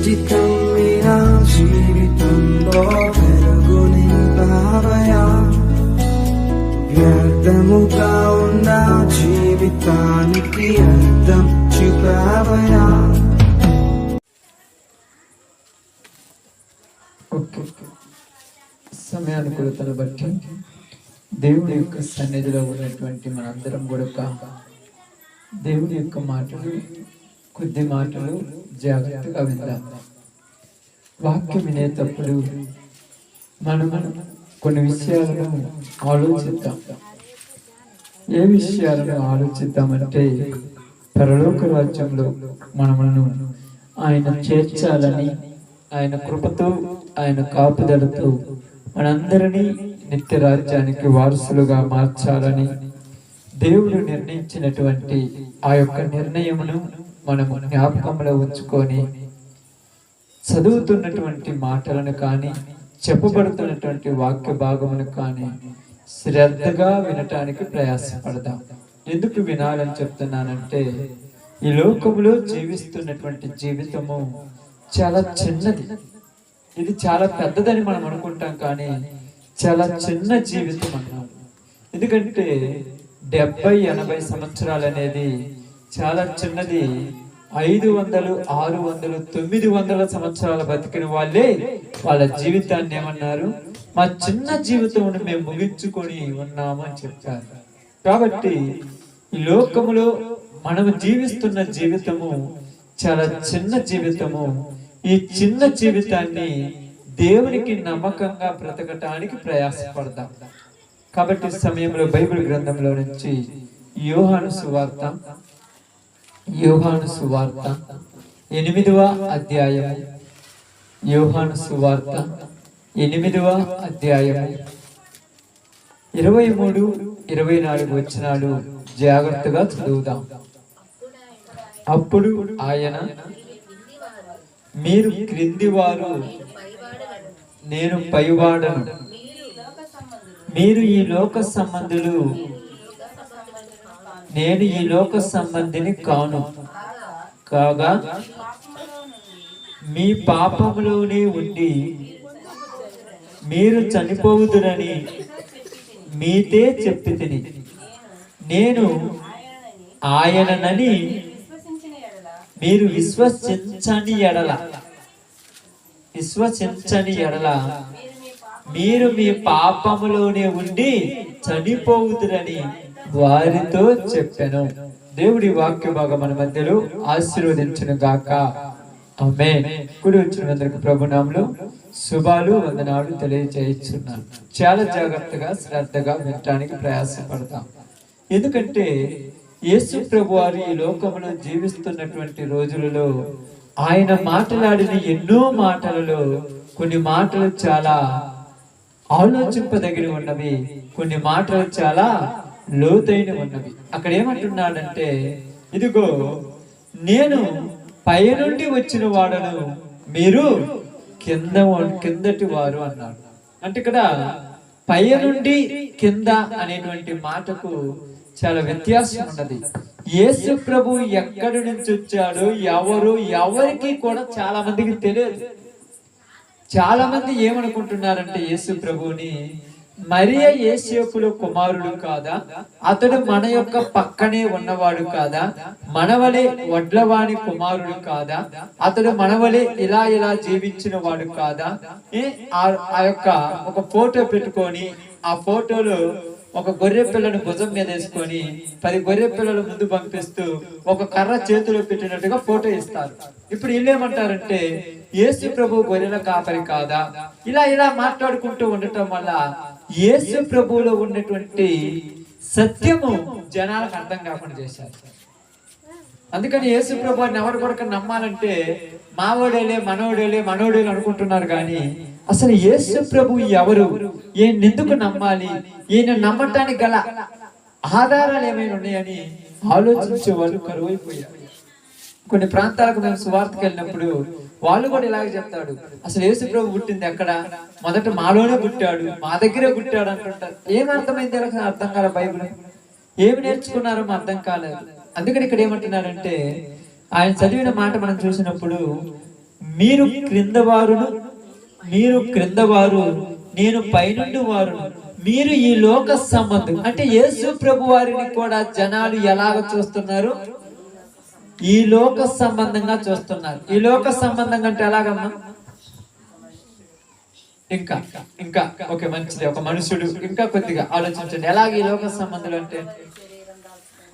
చిటికం నా జీవితంలో వెలుగు నింపావయా, వ్యర్థముగా ఉన్న జీవితానికి అర్థం చూపావయా. సమయానుకూలతను బట్టి దేవుడి యొక్క సన్నిధిలో ఉన్నటువంటి మనందరం కూడా దేవుడి యొక్క మాటలు, కొద్ది మాటలు జాగ్రత్తగా విందాం. వాక్యం వినేటప్పుడు మనం కొన్ని విషయాలను ఆలోచిద్దాం. ఏ విషయాలను ఆలోచిద్దామంటే, పరలోక రాజ్యంలో మనలను ఆయన చేర్చాలని, ఆయన కృపతో, ఆయన కాపుదలతో మనందరినీ నిత్య రాజ్యానికి వారసులుగా మార్చాలని దేవుడు నిర్ణయించినటువంటి ఆ యొక్క నిర్ణయమును మనము జ్ఞాపకంలో ఉంచుకొని చదువుతున్నటువంటి మాటలను కానీ, చెప్పబడుతున్నటువంటి వాక్య భాగమును కానీ శ్రద్ధగా వినటానికి ప్రయాసపడదాం. ఎందుకు వినాలని చెప్తున్నానంటే, ఈ లోకములో జీవిస్తున్నటువంటి జీవితము చాలా చిన్నది. ఇది చాలా పెద్దదని మనం అనుకుంటాం, కానీ చాలా చిన్న జీవితం అన్నాం. ఎందుకంటే 70-80 సంవత్సరాలు అనేది చాలా చిన్నది. 500, 600, 900 సంవత్సరాలు బతికిన వాళ్ళే వాళ్ళ జీవితాన్ని ఏమన్నారు, మా చిన్న జీవితం మేము ముగించుకొని ఉన్నామని చెప్పారు. కాబట్టి ఈ లోకములో మనము జీవిస్తున్న జీవితము చాలా చిన్న జీవితము. ఈ చిన్న జీవితాన్ని దేవునికి నమ్మకంగా బ్రతకటానికి ప్రయాసపడదాం. కాబట్టి సమయంలో బైబిల్ గ్రంథంలో నుంచి యోహాను సువార్త 8వ అధ్యాయం, యోహాను సువార్త 8వ అధ్యాయం 23-24 వచనాలు జాగ్రత్తగా చదువుదాం. అప్పుడు ఆయన, మీరు క్రిందివారు, నేను పైవాడను. మీరు ఈ లోక సంబంధులు, నేను ఈ లోక సంబంధిని కాను. కాగా మీ పాపములోనే ఉండి మీరు చనిపోవుదురని మీతే చెప్పి తిని, నేను ఆయననని మీరు విశ్వసించని ఎడల మీరు మీ పాపములోనే ఉండి చనిపోవుదురని వారితో చెప్పాను. దేవుడి వాక్య భాగం మన మధ్యలో ఆశీర్వదించును గాక. ఆమేన్. కూడి వచ్చిన అందరికి ప్రభునామములో శుభాలు, వందనాలు తెలియజేస్తున్నాను. చాలా జాగ్రత్తగా, శ్రద్ధగా వినటానికి ప్రయాసపడతాం. ఎందుకంటే యేసు ప్రభు వారు ఈ లోకంలో జీవిస్తున్నటువంటి రోజులలో ఆయన మాట్లాడిన ఎన్నో మాటలలో కొన్ని మాటలు చాలా ఆలోచింపదగిన ఉన్నవి, కొన్ని మాటలు చాలా లోతైన ఉన్నవి. అక్కడ ఏమంటున్నాడంటే, ఇదిగో నేను పైనుండి వచ్చిన వాడను, మీరు కిందటి వారు అన్నాడు. అంటే ఇక్కడ పై నుండి కింద అనేటువంటి మాటకు చాలా వ్యత్యాసం ఉన్నది. యేసు ప్రభు ఎక్కడి నుంచి వచ్చాడో ఎవరికి కూడా చాలా మందికి తెలియదు. చాలా మంది ఏమనుకుంటున్నారంటే, యేసు ప్రభుని మరియ యేసేపుల కుమారుడు కాదా, అతడు మన యొక్క పక్కనే ఉన్నవాడు కాదా, మనవలే వడ్లవాణి కుమారుడు కాదా, అతడు మనవలే ఇలా జీవించిన వాడు కాదా. ఆ యొక్క ఒక ఫోటో పెట్టుకొని, ఆ ఫోటోలో ఒక గొర్రె పిల్లను భుజం మీద వేసుకొని 10 గొర్రె పిల్లలు ముందు పంపిస్తూ ఒక కర్ర చేతిలో పెట్టినట్టుగా ఫోటో ఇస్తారు. ఇప్పుడు వీళ్ళేమంటారంటే, యేసు ప్రభు గొర్రెల కాపరి కాదా, ఇలా మాట్లాడుకుంటూ ఉండటం వల్ల యేసు ప్రభువులో ఉన్నటువంటి సత్యము జనాలకు అర్థం కాకుండా చేశారు. అందుకని యేసు ప్రభుని ఎవరు కూడా నమ్మాలంటే మావోడేలే, మనోడేలే అనుకుంటున్నారు. కానీ అసలు యేసు ప్రభు ఎవరు, ఈయన ఎందుకు నమ్మాలి, ఈయన నమ్మటానికి గల ఆధారాలు ఏమైనా ఉన్నాయని ఆలోచించే వాళ్ళు కరువైపోయారు. కొన్ని ప్రాంతాలకు మేము సువార్తకు వెళ్ళినప్పుడు వాళ్ళు కూడా ఇలాగే చెప్తాడు, అసలు యేసు ప్రభు పుట్టింది ఎక్కడ, మొదట మాలోనే పుట్టాడు, మా దగ్గరే పుట్టాడు అంటుంటారు. ఏం అర్థమైంది అర్థం కాలే. బైబిల్ ఏమి నేర్చుకున్నారో అర్థం కాలేదు. అందుకని ఇక్కడ ఏమంటున్నారంటే, ఆయన చదివిన మాట మనం చూసినప్పుడు, మీరు క్రింద వారు నేను పైనుండి వారు. మీరు ఈ లోక సంబంధం అంటే యేసు ప్రభు వారిని కూడా జనాలు ఎలాగ చూస్తున్నారు? ఈ లోక సంబంధంగా చూస్తున్నారు. ఈ లోక సంబంధంగా అంటే ఎలాగమ్మా? ఇంకా ఇంకా ఓకే, మంచిది. ఒక మనుషుడు ఇంకా కొద్దిగా ఆలోచించండి. ఎలాగ ఈ లోక సంబంధులు అంటే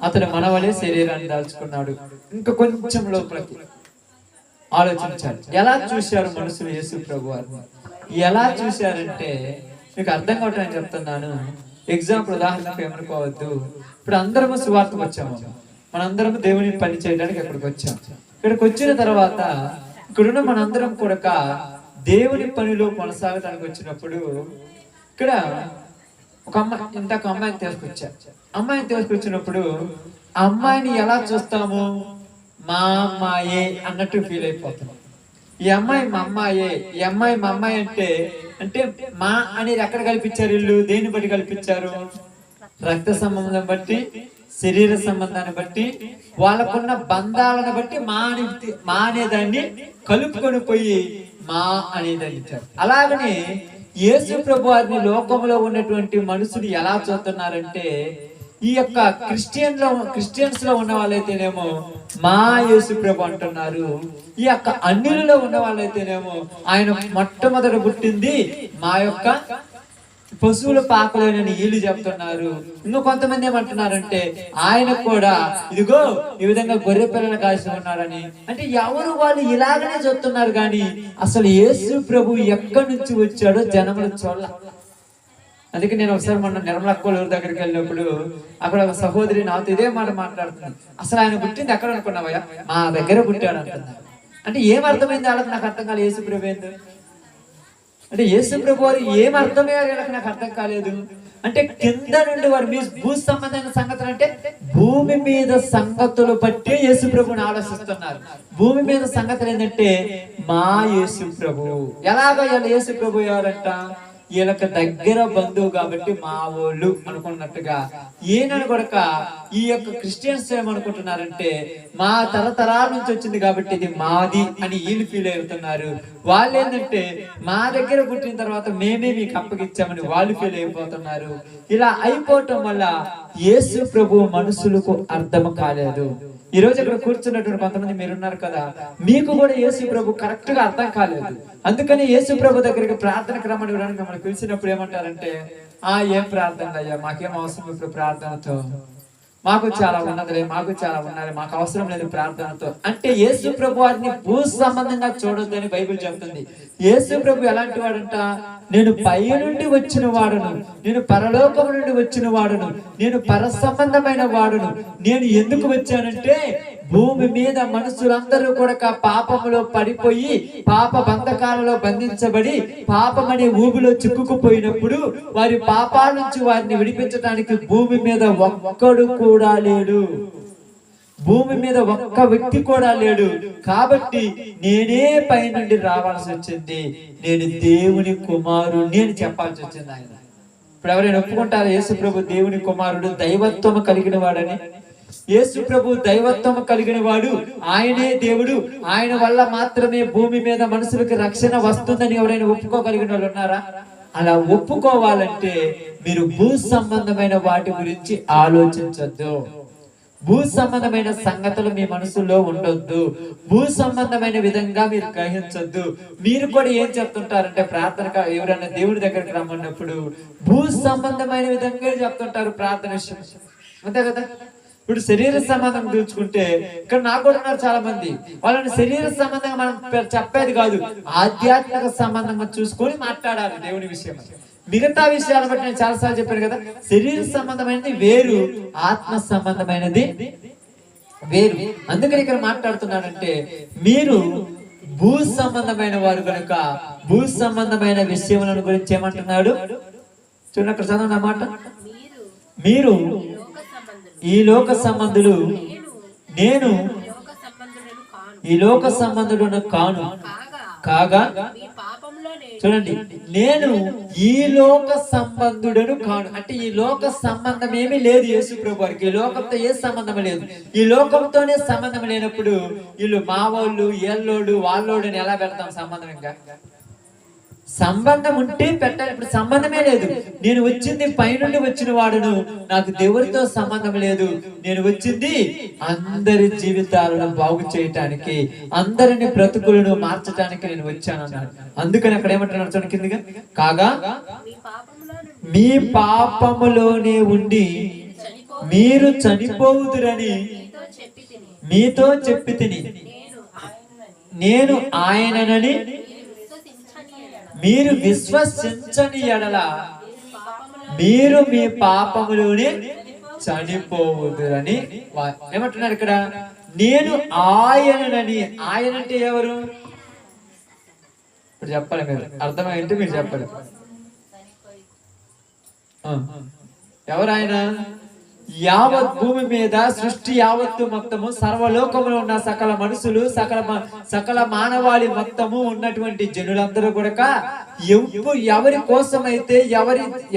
అతడు మనవలే శరీరాన్ని దాల్చుకున్నాడు. ఇంకా కొంచెం లోపలికి ఆలోచించాలి. ఎలా చూశారు మనుషులు యేసు ప్రభు వారిని? ఎలా చూశారంటే మీకు అర్థం కావట్లేదు చెప్తున్నాను. ఎగ్జాంపుల్ ఉదాహరణకు ఏమనుకోవద్దు. ఇప్పుడు అందరము సువార్తకు వచ్చాము, మనందరం దేవుని పని చేయడానికి ఇక్కడికి వచ్చాం. ఇక్కడికి వచ్చిన తర్వాత ఇక్కడున్న మనందరం కూడా దేవుని పనిలో కొనసాగడానికి వచ్చినప్పుడు ఇక్కడ ఒక అమ్మాయిని తీసుకొచ్చినప్పుడు ఆ అమ్మాయిని ఎలా చూస్తాము? మా అమ్మాయే అన్నట్టు ఫీల్ అయిపోతాం. ఈ అమ్మాయి మా అమ్మాయే, ఈ అమ్మాయి మా అమ్మాయి అంటే మా అనేది ఎక్కడ కల్పించారు? వీళ్ళు దేన్ని బట్టి కల్పించారు? రక్త సంబంధం బట్టి, శరీర సంబంధాన్ని బట్టి, వాళ్ళకున్న బంధాలను బట్టి మా అనేదాన్ని కలుపుకొని పోయి మా అనేదాన్ని ఇచ్చారు. అలాగనే యేసు ప్రభు వారిని లోకంలో ఉన్నటువంటి మనుషులు ఎలా చూస్తున్నారంటే ఈ యొక్క క్రిస్టియన్స్ లో ఉన్న వాళ్ళైతేనేమో మా యేసు ప్రభు అంటున్నారు. ఈ యొక్క అన్యులలో ఉన్న వాళ్ళైతేనేమో ఆయన మొట్టమొదట పుట్టింది మా యొక్క పశువుల పాకలేనని వీళ్ళు చెప్తున్నారు. ఇంకా కొంతమంది ఏమంటున్నారంటే ఆయన కూడా ఇదిగో ఈ విధంగా గొర్రె పిల్లలు కాసి ఉన్నాడని. అంటే ఎవరు వాళ్ళు ఇలాగనే చెప్తున్నారు కానీ అసలు యేసు ప్రభు ఎక్కడి నుంచి వచ్చాడో జనములు చూడాల. అందుకే నేను ఒకసారి మొన్న నిర్మలక్క ఊరి దగ్గరికి వెళ్ళినప్పుడు అక్కడ ఒక సహోదరి నాతో ఇదే మాట మాట్లాడుతున్నాను. అసలు ఆయన పుట్టింది ఎక్కడ అనుకున్నావయ్యా? మా దగ్గర పుట్టాడు అంటున్నారు. అంటే ఏం అర్థమైంది వాళ్ళకి? నాకు అర్థం కాలేదు. యేసు ప్రభు ఏంది అంటే యేసు ప్రభు వారు ఏం అర్థమయ్యారు వీళ్ళకి? నాకు అర్థం కాలేదు. అంటే కింద నుండి వారు మీ భూ సంబంధమైన సంగతులు అంటే భూమి మీద సంగతులు బట్టి యేసు ప్రభుని ఆలోచిస్తున్నారు. భూమి మీద సంగతులు ఏంటంటే మా యేసు ప్రభు. ఎలాగో వీళ్ళ యేసు ప్రభు ఎవరంట? వీళ్ళకి దగ్గర బంధువు కాబట్టి మా వాళ్ళు అనుకున్నట్టుగా ఈయనను కూడా ఈ యొక్క క్రిస్టియన్స్ ఏమనుకుంటున్నారంటే మా తరతరాల నుంచి వచ్చింది కాబట్టి ఇది మాది అని వీళ్ళు ఫీల్ అవుతున్నారు. వాళ్ళు ఏంటంటే మా దగ్గర పుట్టిన తర్వాత మేమే మీకు అప్పగిచ్చామని వాళ్ళు ఫీల్ అయిపోతున్నారు. ఇలా అయిపోవటం వల్ల యేసు ప్రభు మనుషులకు అర్థం కాలేదు. ఈ రోజు ఇక్కడ కూర్చున్నటువంటి కొంతమంది మీరున్నారు కదా, మీకు కూడా యేసు ప్రభు కరెక్ట్ గా అర్థం కాలేదు. అందుకని యేసు ప్రభు దగ్గరికి ప్రార్థనకు రమ్మని మిమ్మల్ని పిలిచినప్పుడు ఏమంటారంటే ఏం ప్రార్థన అయ్యా, మాకేం అవసరం ఇప్పుడు ప్రార్థనతో, మాకు చాలా ఉన్నదిలే, మాకు చాలా ఉన్నది, మాకు అవసరం లేదు ప్రార్థనతో. అంటే యేసు ప్రభు వారిని భూ సంబంధంగా చూడొద్దని బైబిల్ చెప్తుంది. యేసు ప్రభు ఎలాంటి వాడంట? నేను పై నుండి వచ్చిన వాడును, నేను పరలోకం నుండి వచ్చిన వాడును, నేను పర సంబంధమైన వాడును. నేను ఎందుకు వచ్చానంటే భూమి మీద మనుషులందరూ కూడా పాపములో పడిపోయి పాప బంధకాలలో బంధించబడి పాపమనే ఊబిలో చిక్కుకుపోయినప్పుడు వారి పాపాల నుంచి వారిని విడిపించడానికి భూమి మీద ఒక్కడు కూడా లేడు. భూమి మీద ఒక్క వ్యక్తి కూడా లేడు. కాబట్టి నేనే పై నుండి రావాల్సి వచ్చింది. నేను దేవుని కుమారుడు నేను చెప్పాల్సి వచ్చింది. ఆయన ఇప్పుడు ఎవరైనా ఒప్పుకుంటారా యేసు ప్రభు దేవుని కుమారుడు, దైవత్వం కలిగిన వాడని? యేసు ప్రభు దైవత్వం కలిగిన వాడు, ఆయనే దేవుడు. ఆయన వల్ల మాత్రమే భూమి మీద మనుషులకు రక్షణ వస్తుందని ఎవరైనా ఒప్పుకోగలిగిన వాళ్ళు ఉన్నారా? అలా ఒప్పుకోవాలంటే మీరు భూ సంబంధమైన వాటి గురించి ఆలోచించొద్దు. భూ సంబంధమైన సంగతులు మీ మనసులో ఉండొద్దు. భూ సంబంధమైన విధంగా మీరు గ్రహించొద్దు. మీరు కూడా ఏం చెప్తుంటారంటే ప్రార్థన ఎవరైనా దేవుడి దగ్గరికి రమ్మన్నప్పుడు భూ సంబంధమైన విధంగా చెప్తుంటారు ప్రార్థన విషయం, అంతే కదా. ఇప్పుడు శరీర సంబంధం చూసుకుంటే ఇక్కడ నాకు కూడా ఉన్నారు చాలా మంది, వాళ్ళని శరీర సంబంధంగా మనం చెప్పేది కాదు, ఆధ్యాత్మిక సంబంధంగా చూసుకొని మాట్లాడాలి దేవుని విషయం. మిగతా విషయాల బట్టి నేను చాలాసార్లు చెప్పాను కదా, శరీర సంబంధమైనది వేరు, ఆత్మ సంబంధమైనది వేరు. అందుకని ఇక్కడ మాట్లాడుతున్నానంటే మీరు భూ సంబంధమైన వారు కనుక భూ సంబంధమైన విషయములను గురించి ఏమంటున్నాడు చూడండి అక్కడ చదవండి అన్నమాట. మీరు ఈ లోక సంబంధులు, నేను ఈ లోక సంబంధులను కాను, కాగా చూడండి, నేను ఈ లోక సంబంధుడను కాను. అంటే ఈ లోక సంబంధం ఏమీ లేదు యేసు ప్రభు వారికి. ఈ లోకంతో ఏ సంబంధం లేదు. ఈ లోకంతోనే సంబంధం లేనప్పుడు వీళ్ళు మావోళ్ళు, ఏళ్ళోడు, వాళ్ళోడు అని ఎలా పెడతాం సంబంధం? ఇంకా సంబంధం ఉంటే పెట్టాలి. ఇప్పుడు సంబంధమే లేదు. నేను వచ్చింది పైనుండి వచ్చిన వాడును, నాకు దేవుడితో సంబంధం లేదు. నేను వచ్చింది అందరి జీవితాలను బాగు చేయటానికి, అందరిని బ్రతుకులను మార్చడానికి నేను వచ్చాను అన్నాడు. అందుకని అక్కడ ఏమంటున్నాడు చూడండి కిందగా, కాగా మీ పాపములోనే ఉండి మీరు చనిపోవుదురని మీతో చెప్పి తిని, నేను ఆయననని మీరు విశ్వసించని ఎడల మీరు మీ పాపములోనే చనిపోవుదురని ఏమంటున్నారు ఇక్కడ. నేను ఆయననని, ఆయన అంటే ఎవరు? ఇప్పుడు చెప్పాలి, మీరు అర్థమైంటే మీరు చెప్పాలి. ఎవరు ఆయన? యావత్ భూమి మీద సృష్టి యావత్తు మొత్తము, సర్వలోకములో ఉన్న సకల మనుషులు, సకల మానవాళి మొత్తము ఉన్నటువంటి జనులందరూ కూడా ఎవరి కోసమైతే,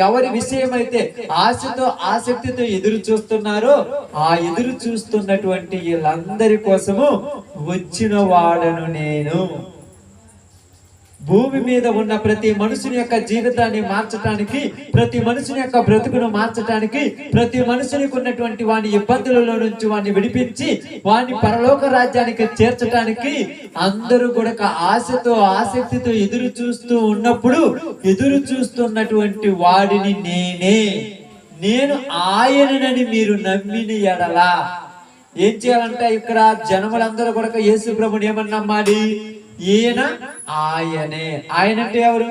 ఎవరి విషయమైతే ఆశతో ఆసక్తితో ఎదురు చూస్తున్నారో ఆ ఎదురు చూస్తున్నటువంటి వీళ్ళందరి కోసము వచ్చిన వాడను నేను. భూమి మీద ఉన్న ప్రతి మనుషుని యొక్క జీవితాన్ని మార్చడానికి, ప్రతి మనుషుని యొక్క బ్రతుకును మార్చడానికి, ప్రతి మనుషునికి ఉన్నటువంటి వాని ఇబ్బందులలో నుంచి వాడిని విడిపించి వాని పరలోక రాజ్యానికి చేర్చడానికి అందరూ కూడా ఆశతో ఆసక్తితో ఎదురు చూస్తూ ఉన్నప్పుడు ఎదురు చూస్తున్నటువంటి వాడిని నేను ఆయననని మీరు నమ్మిన ఎడలా ఏం చేయాలంటే, ఇక్కడ జనములందరూ కూడా యేసు ప్రభుని ఏమని నమ్మాలి? ఈయన ఆయనే. ఆయన అంటే ఎవరు?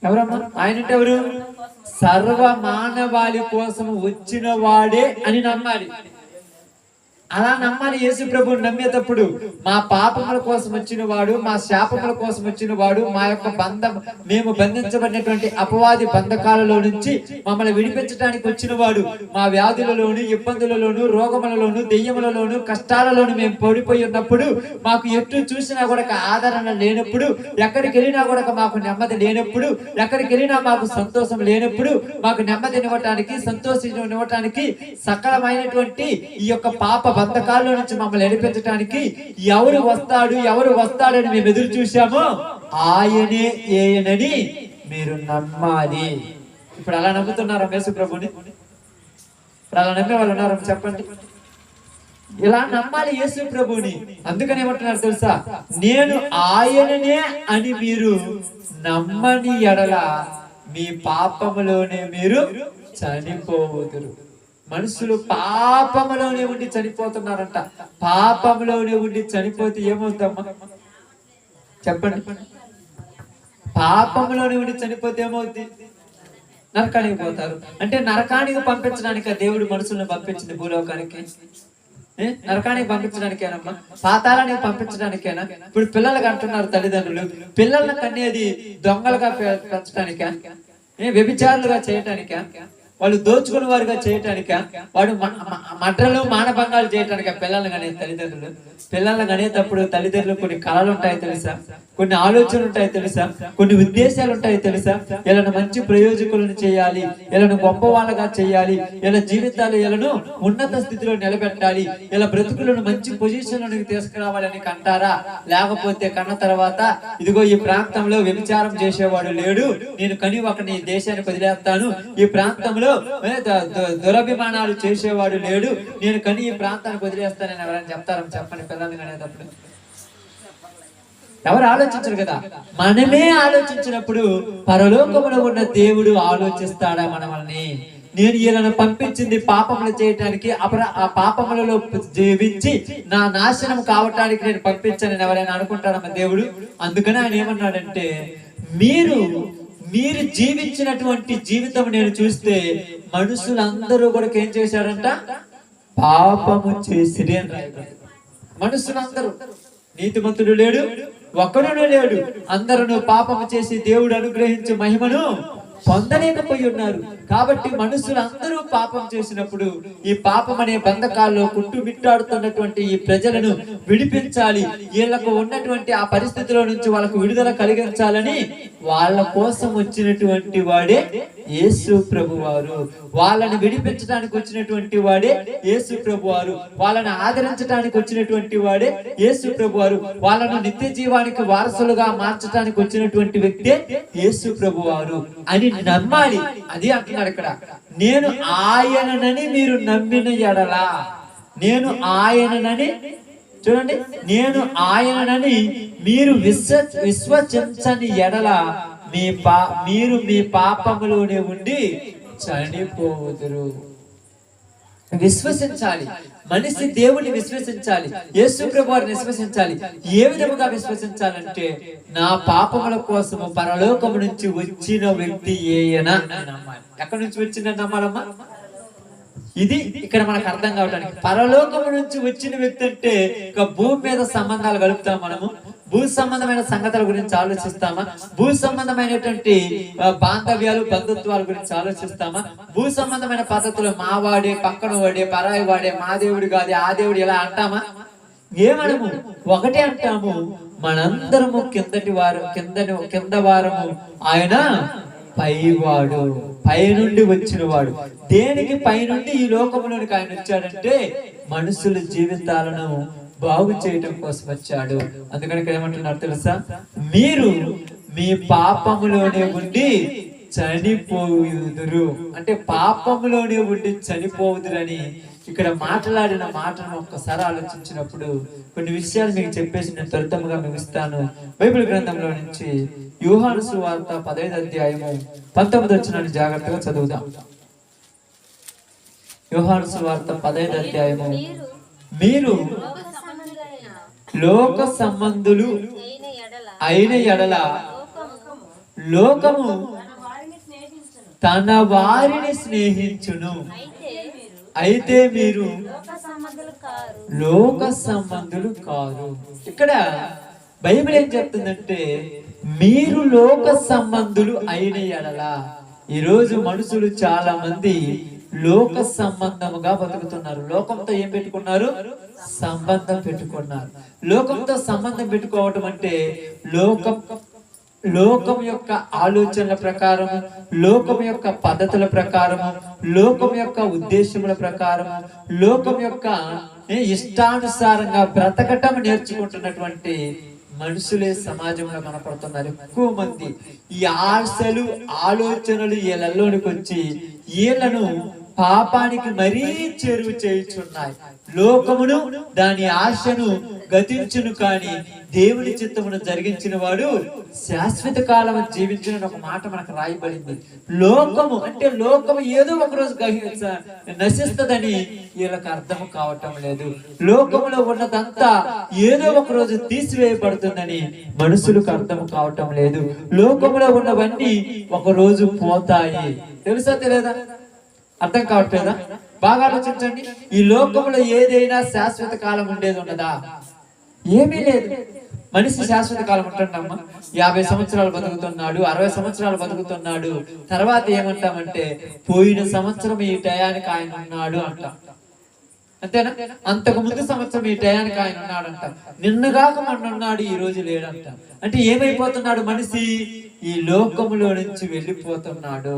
ఎవరమ్మా ఆయన అంటే ఎవరు? సర్వ మానవాళి కోసం వచ్చిన వాడే అని నమ్మాలి. అలా నమ్మాలి. యేసు ప్రభువుని నమ్మేటప్పుడు మా పాపముల కోసం వచ్చిన వాడు, మా శాపముల కోసం వచ్చిన వాడు, మా యొక్క మేము బంధించబడినటువంటి అపవాది బంధకాలలో నుంచి మమ్మల్ని విడిపించడానికి వచ్చిన వాడు, మా వ్యాధులలోను, ఇబ్బందులలోను, రోగములలోను, దెయ్యములలోను, కష్టాలలోను మేము పడిపోయి ఉన్నప్పుడు, మాకు ఎటు చూసినా కూడా ఆదరణ లేనప్పుడు, ఎక్కడికి వెళ్ళినా కూడా మాకు నెమ్మది లేనప్పుడు, ఎక్కడికి వెళ్ళినా మాకు సంతోషం లేనప్పుడు, మాకు నెమ్మదినివ్వటానికి, సంతోషినివ్వటానికి, సకలమైనటువంటి ఈ యొక్క పాప బంధకాల్లో నుంచి మమ్మల్ని నడిపించడానికి ఎవరు వస్తాడని మేము ఎదురు చూశామో ఆయనని మీరు నమ్మాలి. ఇప్పుడు అలా నమ్ముతున్నారా యేసు ప్రభుని? ఇప్పుడు అలా నమ్మే వాళ్ళు ఉన్నారా చెప్పండి. ఇలా నమ్మాలి యేసు ప్రభుని. అందుకని ఏమంటున్నారు తెలుసా? నేను ఆయననే అని మీరు నమ్మని ఎడల మీ పాపములోనే మీరు చనిపోవుదురు. మనుషులు పాపంలోనే ఉండి చనిపోతున్నారంట. పాపంలోనే ఉండి చనిపోతే ఏమవుతామా చెప్పండి? పాపంలోనే ఉండి చనిపోతే ఏమవుద్ది? నరకానికి పోతారు. అంటే నరకానికి పంపించడానికి దేవుడు మనుషులను పంపించింది భూలోకానికి. నరకానికి పంపించడానికేనమ్మా? పాతాళానికి పంపించడానికేనా? ఇప్పుడు పిల్లలకు అంటున్నారు తల్లిదండ్రులు, పిల్లలను కనేది దొంగలుగా పెంచడానికా? వ్యభిచారులుగా చేయటానికా? వాళ్ళు దోచుకున్న వారుగా చేయటానిక? వాడు మడ్రలు మానభంగాలు చేయటానిక పిల్లల్ని కనే తల్లిదండ్రులు? పిల్లల్ని కనేటప్పుడు తల్లిదండ్రులు కొన్ని కళలు ఉంటాయి తెలుసా, కొన్ని ఆలోచనలు ఉంటాయి తెలుసా, కొన్ని ఉద్దేశాలు ఉంటాయి తెలుసా? వీళ్ళను మంచి ప్రయోజకులను చేయాలి, వీళ్ళను గొప్ప వాళ్ళగా చేయాలి, వీళ్ళ జీవితాలు వీళ్ళను ఉన్నత స్థితిలో నిలబెట్టాలి, వీళ్ళ బ్రతుకులను మంచి పొజిషన్లోకి తీసుకురావాలని కంటారా? లేకపోతే కన్న తర్వాత ఇదిగో ఈ ప్రాంతంలో వ్యభిచారం చేసేవాడు లేడు, నేను కని ఒకని ఈ దేశానికి వదిలేస్తాను, ఈ ప్రాంతంలో దురభిమానాలు చేసేవాడు లేడు, నేను కని ఈ ప్రాంతానికి వదిలేస్తానని ఎవరైనా చెప్తారని చెప్పండి పిల్లల్ని కనేటప్పుడు? ఎవరు ఆలోచించరు కదా. మనమే ఆలోచించినప్పుడు పరలోకములో ఉన్న దేవుడు ఆలోచిస్తాడా మనల్ని? నేను ఈయనను పంపించింది పాపములు చేయటానికి, ఆ పాపములలో జీవించి నా నాశనం కావటానికి నేను పంపించానని ఎవరైనా అనుకుంటాడమ్మా దేవుడు? అందుకని ఆయన ఏమన్నాడంటే, మీరు జీవించినటువంటి జీవితం నేను చూస్తే మనుషులందరూ కూడా ఏం చేశాడంట? పాపము చేసిరి అని రాయబడింది. మనుషులందరూ, నీతిమంతుడు లేడు, ఒక్కడును లేడు, అందరూ పాపము చేసి దేవుడు అనుగ్రహించే మహిమను పొందలేకపోయి ఉన్నారు. కాబట్టి మనుషులందరూ పాపం చేసినప్పుడు ఈ పాపం అనే బంధకాల్లో కుట్టుమిట్టాడుతున్నటువంటి ఈ ప్రజలను విడిపించాలి, వీళ్ళకు ఉన్నటువంటి ఆ పరిస్థితిలో నుంచి వాళ్ళకు విడుదల కలిగించాలని వాళ్ళ కోసం వచ్చినటువంటి వాడే యేసు ప్రభువారు. వాళ్ళని విడిపించడానికి వచ్చినటువంటి వాడే యేసు ప్రభువారు. వాళ్ళని ఆదరించడానికి వచ్చినటువంటి వాడే యేసు ప్రభువారు. వాళ్ళను నిత్య జీవానికి వారసులుగా మార్చడానికి వచ్చినటువంటి వ్యక్తే యేసు ప్రభువారు అని నమ్మాలి. అది అంటున్నాడు ఇక్కడ. నేను ఆయననని మీరు నమ్మిన ఎడలా, నేను ఆయననని, చూడండి, నేను ఆయననని మీరు విశ్వసించని ఎడల మీరు మీ పాపములోనే ఉండి చనిపోదురు. విశ్వసించాలి. మనిషి దేవుని విశ్వసించాలి, యేసు ప్రభువారిని విశ్వసించాలి. ఏ విధముగా విశ్వసించాలంటే నా పాపముల కోసము పరలోకము నుంచి వచ్చిన వ్యక్తి ఏయనా అని నమ్మాలి. ఎక్కడి నుంచి వచ్చిందని నమ్మాలమ్మా? ఇది ఇక్కడ మనకు అర్థం కావడానికి. పరలోకము నుంచి వచ్చిన వ్యక్తి అంటే ఇక భూమి మీద సంబంధాలు కలుపుతాం మనము, భూ సంబంధమైన సంగతుల గురించి ఆలోచిస్తామా? భూ సంబంధమైనటువంటి బాంధవ్యాలు బంధుత్వాల గురించి ఆలోచిస్తామా? భూ సంబంధమైన పద్ధతులు మా వాడే, పక్కన వాడే, పరాయి వాడే, మా దేవుడు కాదు, ఆ దేవుడు ఇలా అంటామా? ఏమనము, ఒకటే అంటాము, మనందరము కింద వారము, ఆయన పైవాడు, పైనుండి వచ్చిన వాడు. దేనికి పైనుండి ఈ లోకంలోనికి ఆయన వచ్చాడంటే మనుషుల జీవితాలను బాగు చేయటం కోసం వచ్చాడు. అందుకని ఇక్కడ ఏమంటున్నారు తెలుసా? మీరు మీ పాపములోనే ఉండి చనిపోదురు అంటే పాపములోనే ఉండి చనిపోదురని ఇక్కడ మాట్లాడిన మాటను ఒక్కసారి ఆలోచించినప్పుడు కొన్ని విషయాలు మీకు చెప్పేసి నేను త్వరితముగా ముగిస్తాను. బైబిల్ గ్రంథంలో నుంచి యోహాను సువార్త 15వ అధ్యాయము 19వ వచనాన్ని జాగ్రత్తగా చదువుదాం. యోహాను సువార్త 15వ అధ్యాయము, మీరు లోక సంబంధులు అయిన ఎడల లోకము తన వారిని స్నేహించును, అయితే మీరు లోక సంబంధులు కారు. ఇక్కడ బైబిల్ ఏం చెప్తుందంటే మీరు లోక సంబంధులు అయిన ఎడల. ఈరోజు మనుషులు చాలా మంది లోక సంబంధముగా బతుకుతున్నారు. లోకంతో ఏం పెట్టుకున్నారు? సంబంధం పెట్టుకున్నారు. లోకంతో సంబంధం పెట్టుకోవటం అంటే లోకం యొక్క ఆలోచనల ప్రకారము, లోకం యొక్క పద్ధతుల ప్రకారము, లోకం యొక్క ఉద్దేశముల ప్రకారము, లోకం యొక్క ఇష్టానుసారంగా బ్రతకటం నేర్చుకుంటున్నటువంటి మనుషులే సమాజంలో కనపడుతున్నారు. ఎక్కువ మంది ఈ ఆశలు, ఆలోచనలు వీళ్ళలోనికి వచ్చి వీళ్ళను పాపానికి మరీ చేరువ చేయుచున్నాయి. లోకమును దాని ఆశను గతించును, కానీ దేవుని చిత్తమును జరిగించిన వాడు శాశ్వత కాలం జీవించిన ఒక మాట మనకు రాయబడింది. లోకము అంటే లోకము ఏదో ఒక రోజు నశిస్తుందని వీళ్ళకి అర్థం కావటం లేదు. లోకములో ఉన్నదంతా ఏదో ఒక రోజు తీసివేయబడుతుందని మనుషులకు అర్థం కావటం లేదు. లోకములో ఉన్నవన్నీ ఒక రోజు పోతాయి. తెలుసా తెలియదా? అర్థం కావట్లేదా? బాగా ఆలోచించండి. ఈ లోకంలో ఏదైనా శాశ్వత కాలం ఉండేది ఉన్నదా? ఏమీ లేదు. మనిషి శాశ్వత కాలం ఉంటున్నామా? 50 సంవత్సరాలు బతుకుతున్నాడు, 60 సంవత్సరాలు బతుకుతున్నాడు. తర్వాత ఏమంటామంటే పోయిన సంవత్సరం ఈ టయానికి ఆయన ఉన్నాడు అంటాం. అంతేనా? అంతకు ముందు సంవత్సరం ఈ టయానికి ఆయన ఉన్నాడు అంటాం. నిన్నగాక మొన్న ఉన్నాడు, ఈ రోజు లేడంటాం. అంటే ఏమైపోతున్నాడు మనిషి? ఈ లోకంలో నుంచి వెళ్ళిపోతున్నాడు.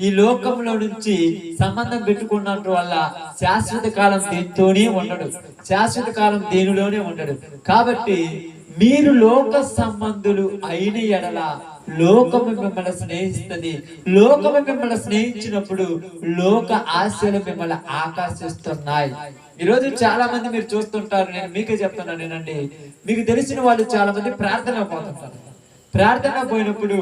ఈ లోకంలో నుంచి సంబంధం పెట్టుకున్నట్టు వల్ల శాశ్వత కాలం దేనితోనే ఉండడు, శాశ్వత కాలం దేనిలోనే ఉండడు. కాబట్టి మీరు లోక సంబంధులు అయిన ఎడల లోకము మిమ్మల్ని స్నేహిస్తుంది. లోకము మిమ్మల్ని స్నేహించినప్పుడు లోక ఆశలు మిమ్మల్ని ఆకర్షిస్తున్నాయి. ఈరోజు చాలా మంది మీరు చూస్తుంటారు, నేను మీకే చెప్తున్నాను నేనండి, మీకు తెలిసిన వాళ్ళు చాలా మంది ప్రార్థన పోతుంటారు. ప్రార్థన పోయినప్పుడు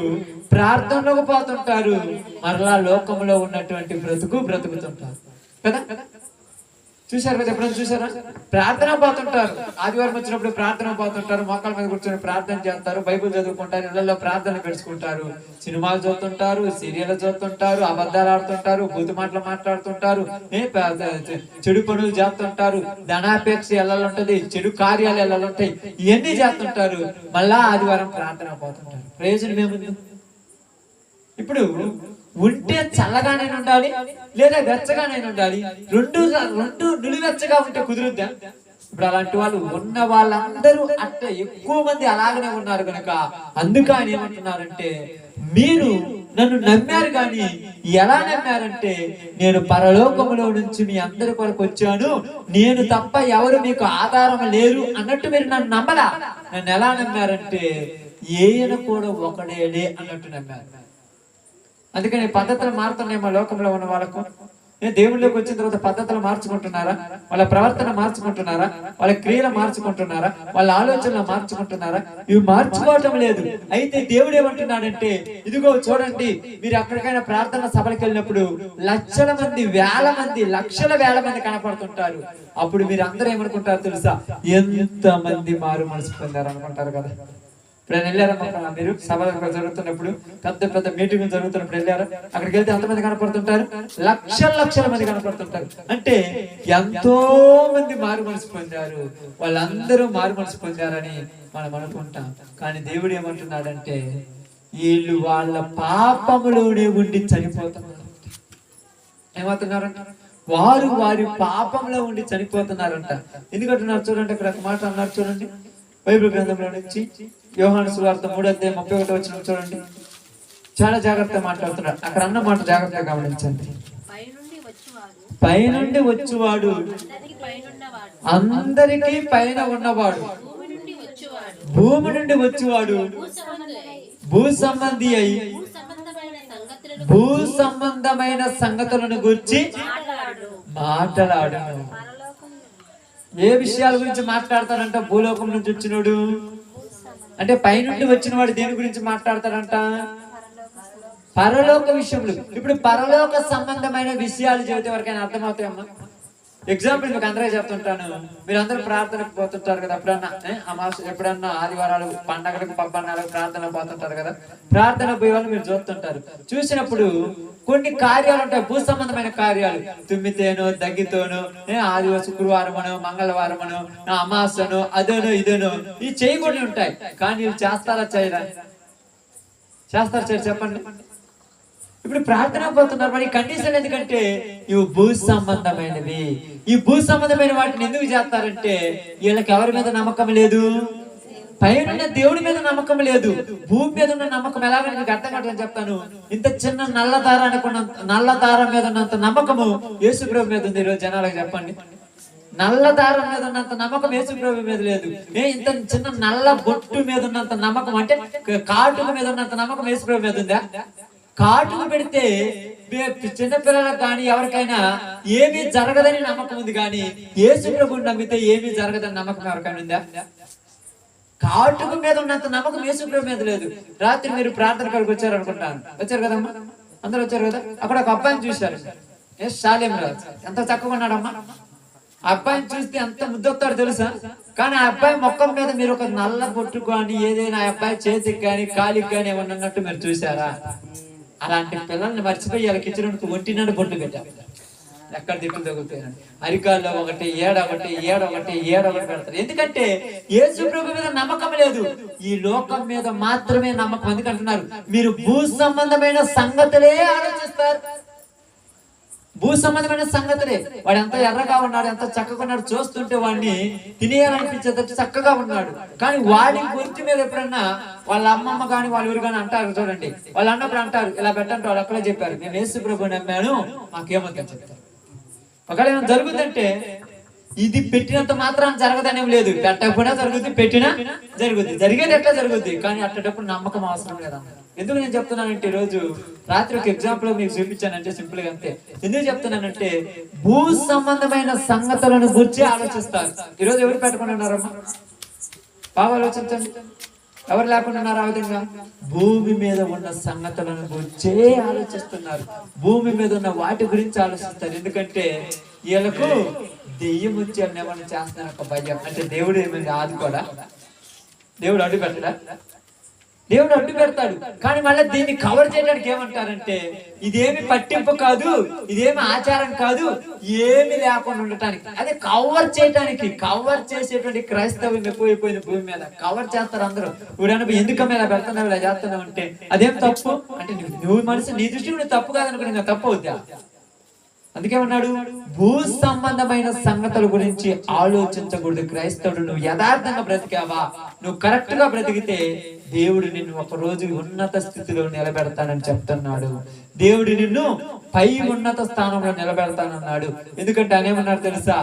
ప్రార్థనలోకి పోతుంటారు, మరలా లోకంలో ఉన్నటువంటి బ్రతుకుతుంటారు కదా. చూసారు కదా? ఎప్పుడైనా చూసారా? ప్రార్థన పోతుంటారు, ఆదివారం వచ్చినప్పుడు ప్రార్థన పోతుంటారు, మోకాళ్ళ మీద కూర్చొని ప్రార్థన చేస్తారు, బైబిల్ చదువుకుంటారు, ఇళ్లలో ప్రార్థన పెట్టుకుంటారు, సినిమాలు చూస్తుంటారు, సీరియల్ చూస్తుంటారు, అబద్ధాలు ఆడుతుంటారు, బూతు మాటలు మాట్లాడుతుంటారు, చెడు పనులు చేస్తుంటారు, ధనాపేక్ష ఎల్లలు ఉంటది, చెడు కార్యాలు ఎల్లలు ఉంటాయి, ఇవన్నీ చేస్తుంటారు. మళ్ళా ఆదివారం ప్రార్థన పోతుంటారు. ప్రయోజనం ఏముంది? ఇప్పుడు ఉంటే చల్లగానే ఉండాలి, లేదా వెచ్చగానే ఉండాలి. రెండు నిలువెచ్చగా ఉంటే కుదురుద్దా? ఇప్పుడు అలాంటి వాళ్ళు ఉన్న వాళ్ళందరూ అట్ట ఎక్కువ మంది అలాగనే ఉన్నారు కనుక అందుకు ఆయన ఏమంటున్నారంటే, మీరు నన్ను నమ్మారు కానీ ఎలా నమ్మారంటే, నేను పరలోకములో నుంచి మీ అందరి కొరకు వచ్చాను, నేను తప్ప ఎవరు మీకు ఆధారం లేరు అన్నట్టు మీరు నన్ను నమ్మలా. నన్ను ఎలా నమ్మారంటే, ఈయన కూడా ఒకడేలే అన్నట్టు నమ్మారు. అందుకని పద్ధతులు మారుతున్నాయి మా లోకంలో ఉన్న వాళ్ళకు. దేవుళ్ళకి వచ్చిన తర్వాత పద్ధతులు మార్చుకుంటున్నారా? వాళ్ళ ప్రవర్తన మార్చుకుంటున్నారా? వాళ్ళ క్రియలు మార్చుకుంటున్నారా? వాళ్ళ ఆలోచనలు మార్చుకుంటున్నారా? ఇవి మార్చుకోవటం లేదు. అయితే దేవుడు ఏమంటున్నాడంటే, ఇదిగో చూడండి, మీరు ఎక్కడికైనా ప్రార్థన సభలకు వెళ్ళినప్పుడు లక్షల మంది, వేల మంది, లక్షల వేల మంది కనపడుతుంటారు. అప్పుడు మీరు అందరూ ఏమనుకుంటారు తెలుసా? ఎంత మంది మారు మనసు పొందారు అనుకుంటారు కదా. ఇప్పుడు వెళ్ళారమ్మా మీరు సభలు జరుగుతున్నప్పుడు, పెద్ద పెద్ద మీటింగ్ జరుగుతున్నప్పుడు వెళ్ళారా? అక్కడికి వెళ్తే ఎంతమంది కనపడుతుంటారు? లక్షల మంది కనపడుతుంటారు. అంటే ఎంతో మంది మారు మనసు పొందారు, వాళ్ళందరూ మారు మనసు పొందారని మనం అనుకుంటాం. కానీ దేవుడు ఏమంటున్నాడంటే, వీళ్ళు వాళ్ళ పాపములోనే ఉండి చనిపోతున్నారు. ఏమవుతున్నారంట? వారు వారి పాపంలో ఉండి చనిపోతున్నారంట. ఎందుకంటున్నారు చూడండి, అక్కడ ఒక మాట అన్నారు చూడండి, బైబిల్ గ్రంథంలో నుంచి యోహాను సువార్త 3:31 చూడండి. చాలా జాగ్రత్తగా మాట్లాడుతున్నాడు. అక్కడ అన్న మాట జాగ్రత్తగా గమనించండి. పైనుండి వచ్చువాడు అందరికీ పైన ఉన్నవాడు, భూమి నుండి వచ్చువాడు భూ సంబంధి అయి భూ సంబంధమైన సంగతులను గురించి మాట్లాడును. ఏ విషయాల గురించి మాట్లాడతాడంట? భూలోకం నుంచి వచ్చినోడు అంటే పైనుండి వచ్చిన వాడు దేని గురించి మాట్లాడతాడంట? పరలోక విషయంలో. ఇప్పుడు పరలోక సంబంధమైన విషయాలు చెబితే ఎవరికైనా అర్థమవుతాయమ్మా? ఎగ్జాంపుల్ మీకు అందరూ చెప్తుంటాను. మీరు అందరూ ప్రార్థనకు పోతుంటారు కదా, ఎప్పుడన్నా ఆదివారాలు, పండగలకు, పబ్బన్నాలకు ప్రార్థన పోతుంటారు కదా. ప్రార్థన పోయే వాళ్ళు మీరు చూస్తుంటారు. చూసినప్పుడు కొన్ని కార్యాలు ఉంటాయి, భూ సంబంధమైన కార్యాలు. తుమ్మితేనో, దగ్గితోనో, ఆదివారం, శుక్రవారమనో, మంగళవారమనో, అమాసనో, అదనో ఇదనో ఇవి చేయకుండా ఉంటాయి. కానీ ఇవి చేస్తారా చేయరా? చేస్తారు చెప్పండి. ఇప్పుడు ప్రార్థన పోతున్నారు, మరి కండిషన్ ఎందుకంటే ఇవి భూ సంబంధమైనవి. ఈ భూ సంబంధమైన వాటిని ఎందుకు చేస్తారంటే, వీళ్ళకి ఎవరి మీద నమ్మకం లేదు? పైన దేవుడి మీద నమ్మకం లేదు. భూమి మీద ఉన్న నమ్మకం ఎలాగని మీకు అర్థం కావట్లని చెప్తాను. ఇంత చిన్న నల్లదార అనుకున్న నల్లదార మీద ఉన్నంత నమ్మకము యేసుప్రభు మీద ఉంది. ఈరోజు జనాలకు చెప్పండి, నల్లదారం మీద ఉన్నంత నమ్మకం యేసుప్రభు మీద లేదు. ఇంత చిన్న నల్ల బొట్టు మీద ఉన్నంత నమ్మకం, అంటే కాటుక మీద ఉన్నంత నమ్మకం యేసుప్రభు మీద ఉందా? కాటుకు పెడితే చిన్నపిల్లలకు కానీ ఎవరికైనా ఏమీ జరగదని నమ్మకం ఉంది, కానీ యేసుప్రభుని నమ్మితే ఏమీ జరగదని నమ్మకం ఎవరికైనా ఉందా? కాటుకు మీద ఉన్నంత నమ్మకం యేసుప్రభు మీద లేదు. రాత్రి మీరు ప్రార్థన కాడికి వచ్చారు అనుకుంటాను, వచ్చారు కదమ్మా, అందరు వచ్చారు కదా. అక్కడ ఒక అబ్బాయిని చూశారు, శాలేం రాజు. ఎంత చక్కగా ఉన్నాడమ్మా. ఆ అబ్బాయిని చూస్తే ఎంత ముద్దొస్తాడు తెలుసా? కానీ ఆ అబ్బాయి మొక్కం మీద మీరు ఒక నల్ల బొట్టు కానీ ఏదైనా ఆ అబ్బాయి చేతికి కానీ కాలికి కానీ ఏమన్నా ఉన్నట్టు మీరు చూసారా? అలాంటి పిల్లల్ని మర్చిపోయి కిచెన్కి ఒంటినాడు బొట్టు పెట్టారు. ఎక్కడ తిట్లు తగ్గుతాయి? అరికాల్లో ఒకటి, ఏడొకటి పెడతారు. ఎందుకంటే యేసుప్రభు మీద నమ్మకం లేదు, ఈ లోకం మీద మాత్రమే నమ్మకం. ఎందుకంటున్నారు, మీరు భూ సంబంధమైన సంగతులే ఆలోచిస్తారు. భూ సంబంధమైన సంగతులే. వాడు ఎంత ఎర్రగా ఉన్నాడు, ఎంత చక్కగా ఉన్నాడు, చూస్తుంటే వాడిని తినేయాలనిపించేటట్టు చక్కగా ఉన్నాడు. కానీ వాడి గురించి మీద ఎప్పుడన్నా వాళ్ళ అమ్మమ్మ కానీ వాళ్ళ ఊరు కానీ అంటారు చూడండి, వాళ్ళు అన్నప్పుడు అంటారు, ఇలా పెట్టంటే వాళ్ళు అక్కడే చెప్పారు, నేను యేసుప్రభుని నమ్మాను, మాకేమవుతుందని చెప్తారు. ఒకవేళ ఏమైనా జరుగుతుందంటే ఇది పెట్టినంత మాత్రం జరగదనేం లేదు. పెట్టకపోయినా జరుగుద్ది, పెట్టినా జరుగుద్ది. జరిగేది ఎట్లా జరుగుద్ది, కానీ అట్టేటప్పుడు నమ్మకం అవసరం లేదా? ఎందుకు నేను చెప్తున్నానంటే, ఈరోజు రాత్రి ఒక ఎగ్జాంపుల్ మీకు చూపించానంటే సింపుల్ గా అంతే. ఎందుకు చెప్తున్నానంటే, భూ సంబంధమైన సంగతులను గురించి ఆలోచిస్తారు. ఈరోజు ఎవరు పెట్టుకుని ఉన్నారమ్మా? బాగా ఆలోచించండి, ఎవరు లేకుండా ఉన్నారు? ఆ విధంగా భూమి మీద ఉన్న సంగతులను గురించే ఆలోచిస్తున్నారు. భూమి మీద ఉన్న వాటి గురించి ఆలోచిస్తారు. ఎందుకంటే వీళ్ళకు దెయ్యం వచ్చి ఏమన్నా చేస్తున్నారు ఒక భయం. అంటే దేవుడు ఏమైంది ఆదుకోడా? దేవుడు అడ్డు పెట్టడా? దేవుడు అడ్డు పెడతాడు. కానీ మళ్ళీ దీన్ని కవర్ చేయడానికి ఏమంటారంటే ఇదేమి పట్టింపు కాదు, ఇదేమి ఆచారం కాదు, ఏమి లేకుండా ఉండటానికి, అదే కవర్ చేయడానికి. కవర్ చేసేటువంటి క్రైస్తవం ఎక్కువైపోయింది భూమి మీద. కవర్ చేస్తారు అందరూ. ఇప్పుడు ఎందుకు మీద పెడుతున్నావు, ఇలా చేస్తున్నావు అంటే అదేం తప్పు అంటే నువ్వు మనసు నీ దృష్టి నువ్వు తప్పు కాదనుకుని ఇంకా తప్పు అవుతా. అందుకేమన్నాడు, భూ సంబంధమైన సంగతుల గురించి ఆలోచించకూడదు. క్రైస్తవుడు నువ్వు యథార్థంగా బ్రతికావా, నువ్వు కరెక్ట్ గా బ్రతికితే దేవుడు నిన్ను ఒక రోజు ఉన్నత స్థితిలో నిలబెడతానని చెప్తున్నాడు. దేవుడు నిన్ను పై ఉన్నత స్థానంలో నిలబెడతానన్నాడు. ఎందుకంటే అనేమన్నాడు తెలుసా,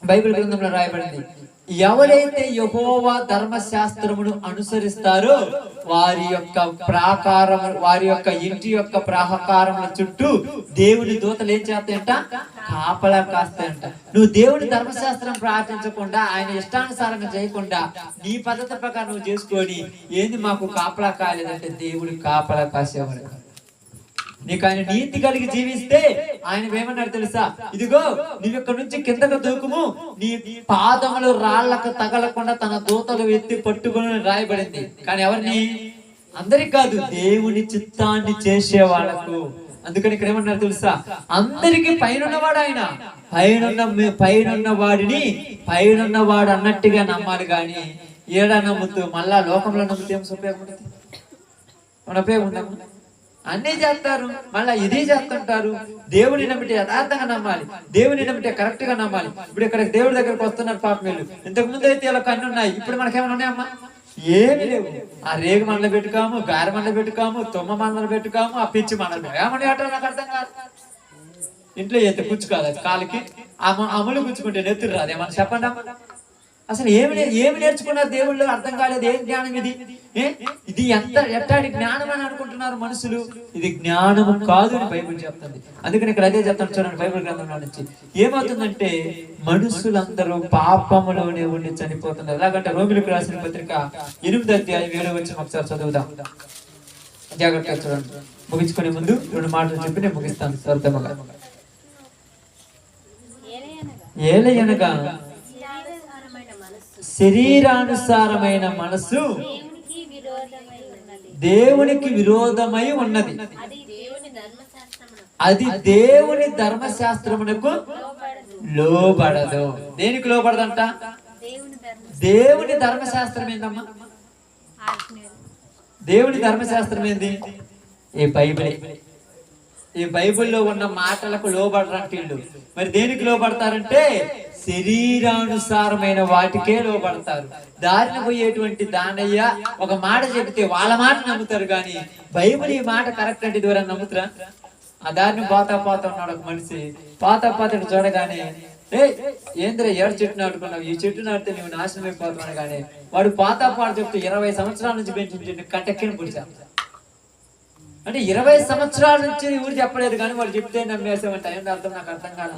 బైబిల్ గ్రంథంలో రాయబడింది, ఎవరైతే యెహోవా ధర్మశాస్త్రమును అనుసరిస్తారో వారి యొక్క ప్రాకారం, వారి యొక్క ఇంటి యొక్క ప్రాకారముల చుట్టూ దేవుని దూతలు ఏం చేస్తాయంట, కాపలా కాస్తాయంట. నువ్వు దేవుని ధర్మశాస్త్రం ప్రార్థించకుండా, ఆయన ఇష్టానుసారంగా చేయకుండా నీ పద్ధతి ప్రకారం నువ్వు చేసుకొని ఏంది మాకు కాపలా కాలేదంటే దేవుడు కాపలా కాసేవాడు. నీకు ఆయన నీతి కలిగి జీవిస్తే ఆయన ఏమన్నాడు తెలుసా, ఇదిగో నువ్వు ఇక్కడి నుంచి కిందకు దూకుము, నీ పాదములు రాళ్లకు తగలకుండా తన దూతలు ఎత్తి పట్టుకుని రాయబడింది. కానీ ఎవరిని, అందరికి కాదు, దేవుని చిత్తాన్ని చేసే వాళ్ళకు. అందుకని ఇక్కడ ఏమన్నారు తెలుసా, అందరికి పైనున్నవాడు ఆయన. పైనున్న వాడిని పైనున్నవాడు అన్నట్టుగా నమ్మాలి. గాని ఏడా నమ్ముతూ మళ్ళా లోకంలో నమ్మితే ఏం ఉపయోగపడుతుంది? మన ఉపయోగం ఉందా? అన్నీ చేస్తారు, మళ్ళా ఇది చేస్తుంటారు. దేవుని నమ్మితే యథార్థంగా నమ్మాలి, దేవుని నమ్మితే కరెక్ట్ గా నమ్మాలి. ఇప్పుడు ఇక్కడ దేవుడి దగ్గరకు వస్తున్నారు పాప వీళ్ళు. ఇంతకు ముందు అయితే ఇలా కన్ను ఉన్నాయి, ఇప్పుడు మనకేమైనా ఉన్నాయమ్మా? ఏమి లేవు. ఆ రేగు మండలు పెట్టుకాము, గారె మండలు పెట్టుకాము, తుమ్మ మండలు పెట్టుకాము, ఆ పిచ్చి మండలు ఏమని ఆటో నాకు అర్థం కాదు. ఇంట్లో అయితే గుచ్చు కాదు, అది కాలికి అమలు గుచ్చుకుంటే నెత్తురు రాదు. ఏమన్నా చెప్పండి అమ్మ, అసలు ఏమి నేర్చుకున్నారు దేవుళ్ళు? అర్థం కాలేదు. ఏం జ్ఞానం ఇది? ఇది ఎట్టాడి జ్ఞానం అని అనుకుంటున్నారు మనుషులు. ఇది జ్ఞానము కాదు అని బైబిల్ చెప్తుంది. అందుకని ఇక్కడ అదే చెప్తాను చూడండి, బైబిల్ గ్రంథంలో నుంచి ఏమవుతుందంటే మనుషులందరూ పాపములోనే ఉండి చనిపోతున్నారు. ఎలాగంటే రోమిలకు రాసిన పత్రిక 8:7 ఒకసారి చదువుదాం, జాగ్రత్తగా చూడండి. ముగించుకునే ముందు 2 మాటలు చెప్పి నేను ముగిస్తాను త్వరగా. ఏలయనగా శరీరానుసారమైన మనసు దేవునికి విరోధమై ఉన్నది, అది దేవుని ధర్మశాస్త్రమునకు లోబడదు. దేనికి లోబడదంట? దేవుని ధర్మశాస్త్రం ఏందమ్మా? దేవుని ధర్మశాస్త్రం ఏంది? ఈ బైబిలే. ఈ బైబిల్లో ఉన్న మాటలకు లోబడరంట వీళ్ళు. మరి దేనికి లోబడతారంటే శరీరానుసారమైన వాటికే లోబడతారు. దారిన పోయేటువంటి దానయ్య ఒక మాట చెబితే వాళ్ళ మాట నమ్ముతారు, కానీ బైబిల్ ఈ మాట కరెక్ట్ అంటే ఇది ఎవరైనా నమ్ముతారా? ఆ దారిని పోతా ఉన్నాడు ఒక మనిషి. పోతాడు చూడగానే, ఏంద్రా ఏడు చెట్టు నాటుకున్నావు, ఈ చెట్టు నాటితే నువ్వు నాశనం అయిపోతున్నావు. కానీ వాడు పోతా చెప్తే 20 సంవత్సరాల నుంచి పెంచి కట్టెక్కిన పుడిచాను అంటే 20 సంవత్సరాల నుంచి ఊరు చెప్పలేదు, కానీ వాడు చెప్తే నమ్మేసామంటే ఏంటి అర్థం? నాకు అర్థం కాదు.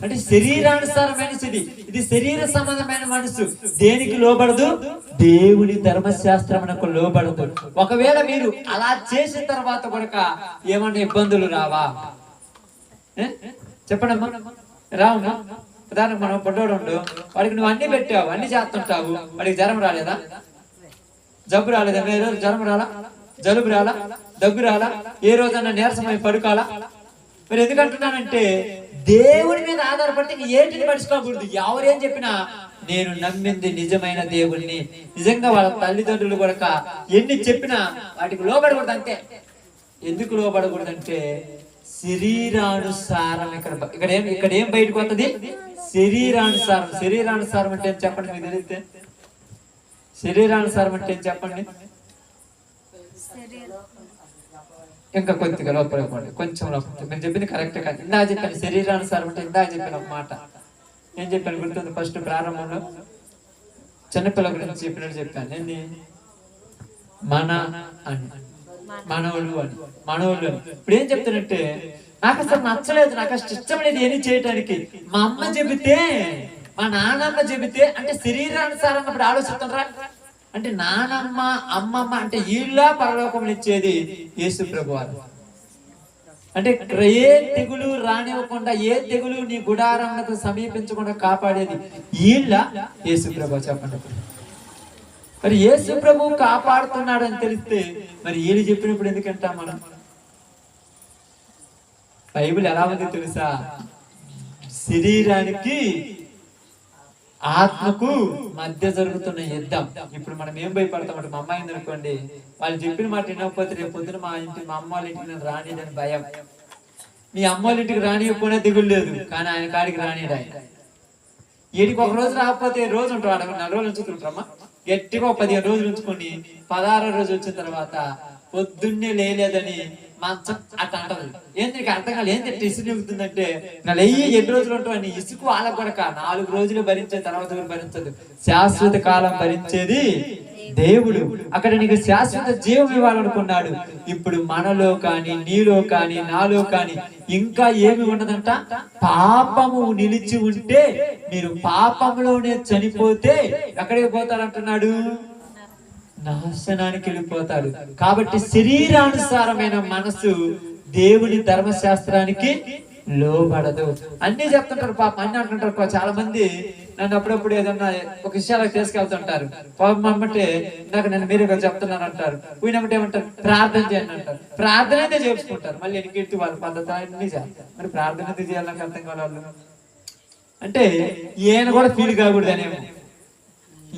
అంటే శరీరానుసారమైన స్థితి, ఇది శరీర సంబంధమైన మనసు. దేనికి లోబడదు? దేవుని ధర్మశాస్త్రమునకు లోబడదు. ఒకవేళ మీరు అలా చేసిన తర్వాత కూడా ఏమన్నా ఇబ్బందులు రావా? చెప్పండమ్మా, రావమ్మా. ఉదాహరణకు మనం పొట్టోడు ఉండు, వాడికి నువ్వు అన్ని పెట్టావు, అన్ని చేస్తుంటావు, వాడికి జ్వరం రాలేదా? జబ్బు రాలేదా? ఏ రోజు జ్వరం రాలా? జలుబు రాలా? దగ్గు రాలా? ఏ రోజన్నా నీరసమై పడుకోవాలా? మరి ఎందుకంటున్నానంటే దేవుని మీద ఆధారపడితే ఏంటిని పడుచుకోకూడదు. ఎవరేం చెప్పినా నేను నమ్మింది నిజమైన దేవుణ్ణి. నిజంగా వాళ్ళ తల్లిదండ్రులు కూడా ఎన్ని చెప్పినా వాటికి లోబడకూడదు. అంతే. ఎందుకు లోబడకూడదంటే శరీరానుసారం. ఇక్కడ ఏం బయటకు వస్తుంది? శరీరానుసారం. శరీరానుసారం అంటే ఏం చెప్పండి, మీకు తెలిస్తే? శరీరానుసారం అంటే ఏం చెప్పండి? ఇంకా కొద్దిగా లోపలిపోండి, కొంచెం లోపలి. మీరు చెప్పింది కరెక్ట్ కాదు. ఇందా చెప్పాను శరీరానుసారం అంటే, ఇందా చెప్పాను ఒక మాట. ఏం చెప్పాను గుర్తుంది? ఫస్ట్ ప్రారంభంలో చిన్నపిల్ల గురించి చెప్పినట్టు చెప్పాను. ఏంది? మన అని, మనవులు అని, మనవులు అని. ఇప్పుడు ఏం చెప్తానంటే నాకు అసలు నచ్చలేదు, నాకు అసలు ఇష్టం లేదు ఏమి చేయటానికి. మా అమ్మ చెబితే, మా నాన్నమ్మ చెబితే అంటే శరీరానుసారంగా ఇప్పుడు ఆలోచిస్తారా? అంటే నానమ్మ అమ్మమ్మ అంటే వీళ్ళ పరలోకములు ఇచ్చేది యేసు ప్రభువారు. అంటే ఏ తెగులు రానివ్వకుండా, ఏ తెగులు నీ గుడారంకు సమీపించకుండా కాపాడేది వీళ్ళ యేసు ప్రభు. చెప్పండి, మరి యేసు ప్రభువు కాపాడుతున్నాడు అని తెలిస్తే మరి ఏది చెప్పినప్పుడు ఎందుకంటాం మనం? బైబిల్ ఎలా ఉంది తెలుసా? శరీరానికి ఆత్మకు మధ్య జరుగుతున్న యుద్ధం. ఇప్పుడు మనం ఏం భయపడతామంటే, మా అమ్మాయి అనుకోండి, వాళ్ళు చెప్పిన మాట వినకపోతే రేపు పొద్దున మా అమ్మ వాళ్ళ ఇంటికి నేను రానిదని భయం. మీ అమ్మ వాళ్ళ ఇంటికి రానియకపోయినా దిగులు లేదు, కానీ ఆయన కాడికి రానియడు. ఆయన ఏడికి ఒక రోజు రాకపోతే రోజు ఉంటాడు, 4 రోజులు ఉంచుకుంటారమ్మా. గట్టిగా 15 రోజులు ఉంచుకొని 16వ రోజు వచ్చిన తర్వాత పొద్దున్నే లేదని మంచం అట్ట అంటారు. ఏంటి నీకు అర్థం కాదు, ఏంటి ఇసుకు నిగుతుందంటే, నా 7 రోజులు ఉంటావు. ఇసుకు వాళ్ళకు కూడా 4 రోజులు భరించే తర్వాత భరించదు, శాశ్వత కాలం భరించేది దేవుడు. అక్కడ నీకు శాశ్వత జీవం ఇవ్వాలనుకున్నాడు. ఇప్పుడు మనలో కానీ, నీలో కానీ, నాలో కానీ ఇంకా ఏమి ఉండదంట? పాపము నిలిచి ఉంటే మీరు పాపంలోనే చనిపోతే ఎక్కడికి పోతారంటున్నాడు? నాశనానికి వెళ్ళిపోతాడు. కాబట్టి శరీరానుసారమైన మనసు దేవుని ధర్మశాస్త్రానికి లోబడదు. అన్ని చెప్తుంటారు పాపం, అన్ని అంటుంటారు. చాలా మంది నన్ను అప్పుడప్పుడు ఏదన్నా ఒక విషయాలకు తీసుకెళ్తుంటారు. పాపం అమ్మంటే నాకు నేను మీరే చెప్తున్నాను అంటారు. పోయినప్పుడు ఏమంటారు? ప్రార్థన చేయండి అంటారు. ప్రార్థన అయితే చేసుకుంటారు, మళ్ళీ ఎన్నికెత్తి వాళ్ళ పద్ధతి అన్ని చేస్తారు. మరి ప్రార్థన అయితే చేయాలి, నాకు అర్థం కావాలి. అంటే ఈయన కూడా ఫీల్ కాకూడదు అనేమో.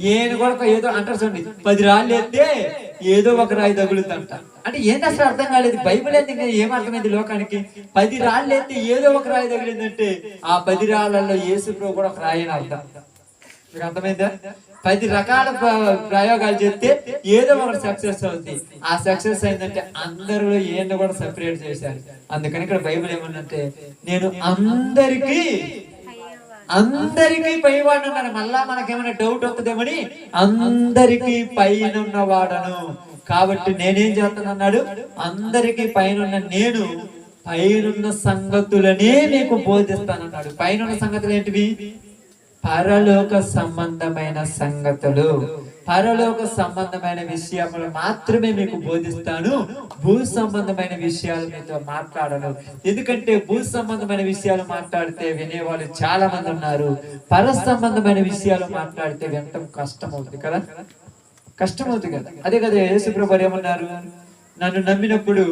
ఈయన కూడా ఏదో అంటారు చూడండి, 10 రాళ్ళు ఎత్తే ఏదో ఒక రాయి తగులుతుంట. అంటే ఏంటి అసలు అర్థం కాలేదు. బైబిల్ ఎందుకు ఏమర్థమైంది లోకానికి? 10 రాళ్ళు ఎత్తే ఏదో ఒక రాయి తగిలిందంటే ఆ 10 రాళ్లలో యేసు ప్రభు కూడా ఒక రాయి అని అర్థం. మీకు అర్థమైందా? 10 రకాల ప్రయోగాలు చేస్తే ఏదో ఒకటి సక్సెస్ అవుతుంది. ఆ సక్సెస్ అయిందంటే అందరిలో ఈయన కూడా సెపరేట్ చేశారు. అందుకని ఇక్కడ బైబిల్ ఏమన్నంటే, నేను అందరికీ పైవాడు ఉన్నాను. మళ్ళా మనకేమైనా డౌట్ వస్తుందేమని అందరికీ పైన ఉన్నవాడను. కాబట్టి నేనేం చేస్తానన్నాడు? అందరికీ పైన నేను పైనున్న సంగతులనే మీకు బోధిస్తానన్నాడు. పైన సంగతులు ఏంటివి? పరలోక సంబంధమైన సంగతులు, పరలోక సంబంధమైన విషయములు మాత్రమే మీకు బోధిస్తాను. భూ సంబంధమైన విషయాలు మీతో మాట్లాడను. ఎందుకంటే భూ సంబంధమైన విషయాలు మాట్లాడితే వినేవాళ్ళు చాలా మంది ఉన్నారు. పర సంబంధమైన విషయాలు మాట్లాడితే వినటం కష్టం అవుతుంది కదా, కష్టం అవుతుంది కదా. అదే కదా యేసు ప్రభువు ఏమన్నారు? నన్ను నమ్మినప్పుడు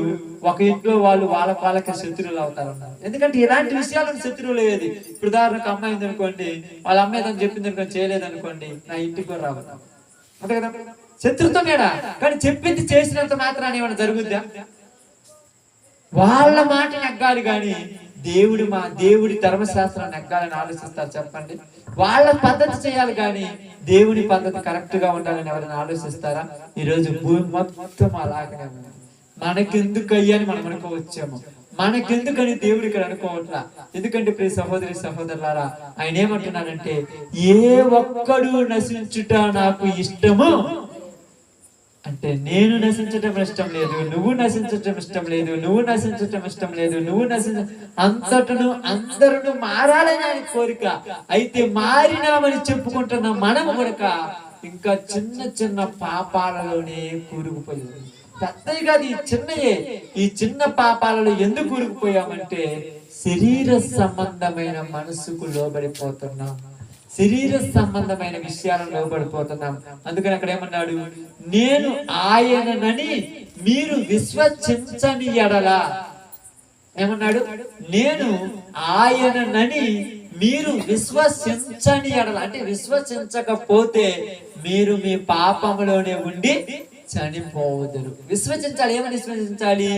ఒక ఇంట్లో వాళ్ళకి శత్రువులు అవుతారన్నారు. ఎందుకంటే ఇలాంటి విషయాలకు శత్రువులు లేదు. ఇప్పుడు ఉదాహరణకు అమ్మాయి ఉంది అనుకోండి, వాళ్ళ అమ్మాయి తను చెప్పింది అనుకోండి, చేయలేదనుకోండి, నా ఇంటికి కూడా రావద్దు అంతే కదా. శత్రుత్వమేడా? కానీ చెప్పింది చేసినంత మాత్రాన్ని ఏమైనా జరుగుద్దా? వాళ్ళ మాట నెగ్గాలి కానీ దేవుడి ధర్మశాస్త్రాన్ని నెగ్గాలని ఆలోచిస్తారు చెప్పండి. వాళ్ళ పద్ధతి చేయాలి కానీ దేవుని పద్ధతి కరెక్ట్ గా ఉండాలని ఎవరైనా ఆలోచిస్తారా? ఈరోజు భూమి మొత్తం అలాగనే ఉంది. మనకెందుకు అయ్యని మనం అనుకోవచ్చేమో, మనకెందుకని దేవుడు ఇక్కడ అనుకోవట్లా. ఎందుకంటే ప్రియ సహోదరి సహోదరులారా, ఆయన ఏమంటున్నాడంటే, ఏ ఒక్కడు నశించుట నాకు ఇష్టము అంటే, నేను నశించటం ఇష్టం లేదు, నువ్వు నశించటం ఇష్టం లేదు, నువ్వు నశించటం ఇష్టం లేదు, నువ్వు అందరూ మారాలని ఆయన కోరిక. అయితే మారినామని చెప్పుకుంటున్న మనము కనుక ఇంకా చిన్న చిన్న పాపాలలోనే కూరుకుపోయాము. పెద్దవి కాదు, ఈ చిన్న పాపాలలో ఎందుకు కూరుకుపోయామంటే, శరీర సంబంధమైన మనసుకు లోబడిపోతున్నాం, శరీర సంబంధమైన విషయాలను లోబడిపోతున్నాం. అందుకని అక్కడ ఏమన్నాడు? నేను ఆయననని మీరు విశ్వసించని ఎడల, ఏమన్నాడు? నేను ఆయననని మీరు విశ్వసించని ఎడల, అంటే విశ్వసించకపోతే మీరు మీ పాపంలోనే ఉండి చనిపోవదురు. విశ్వసించాలి. ఏమని విశ్వసించాలి?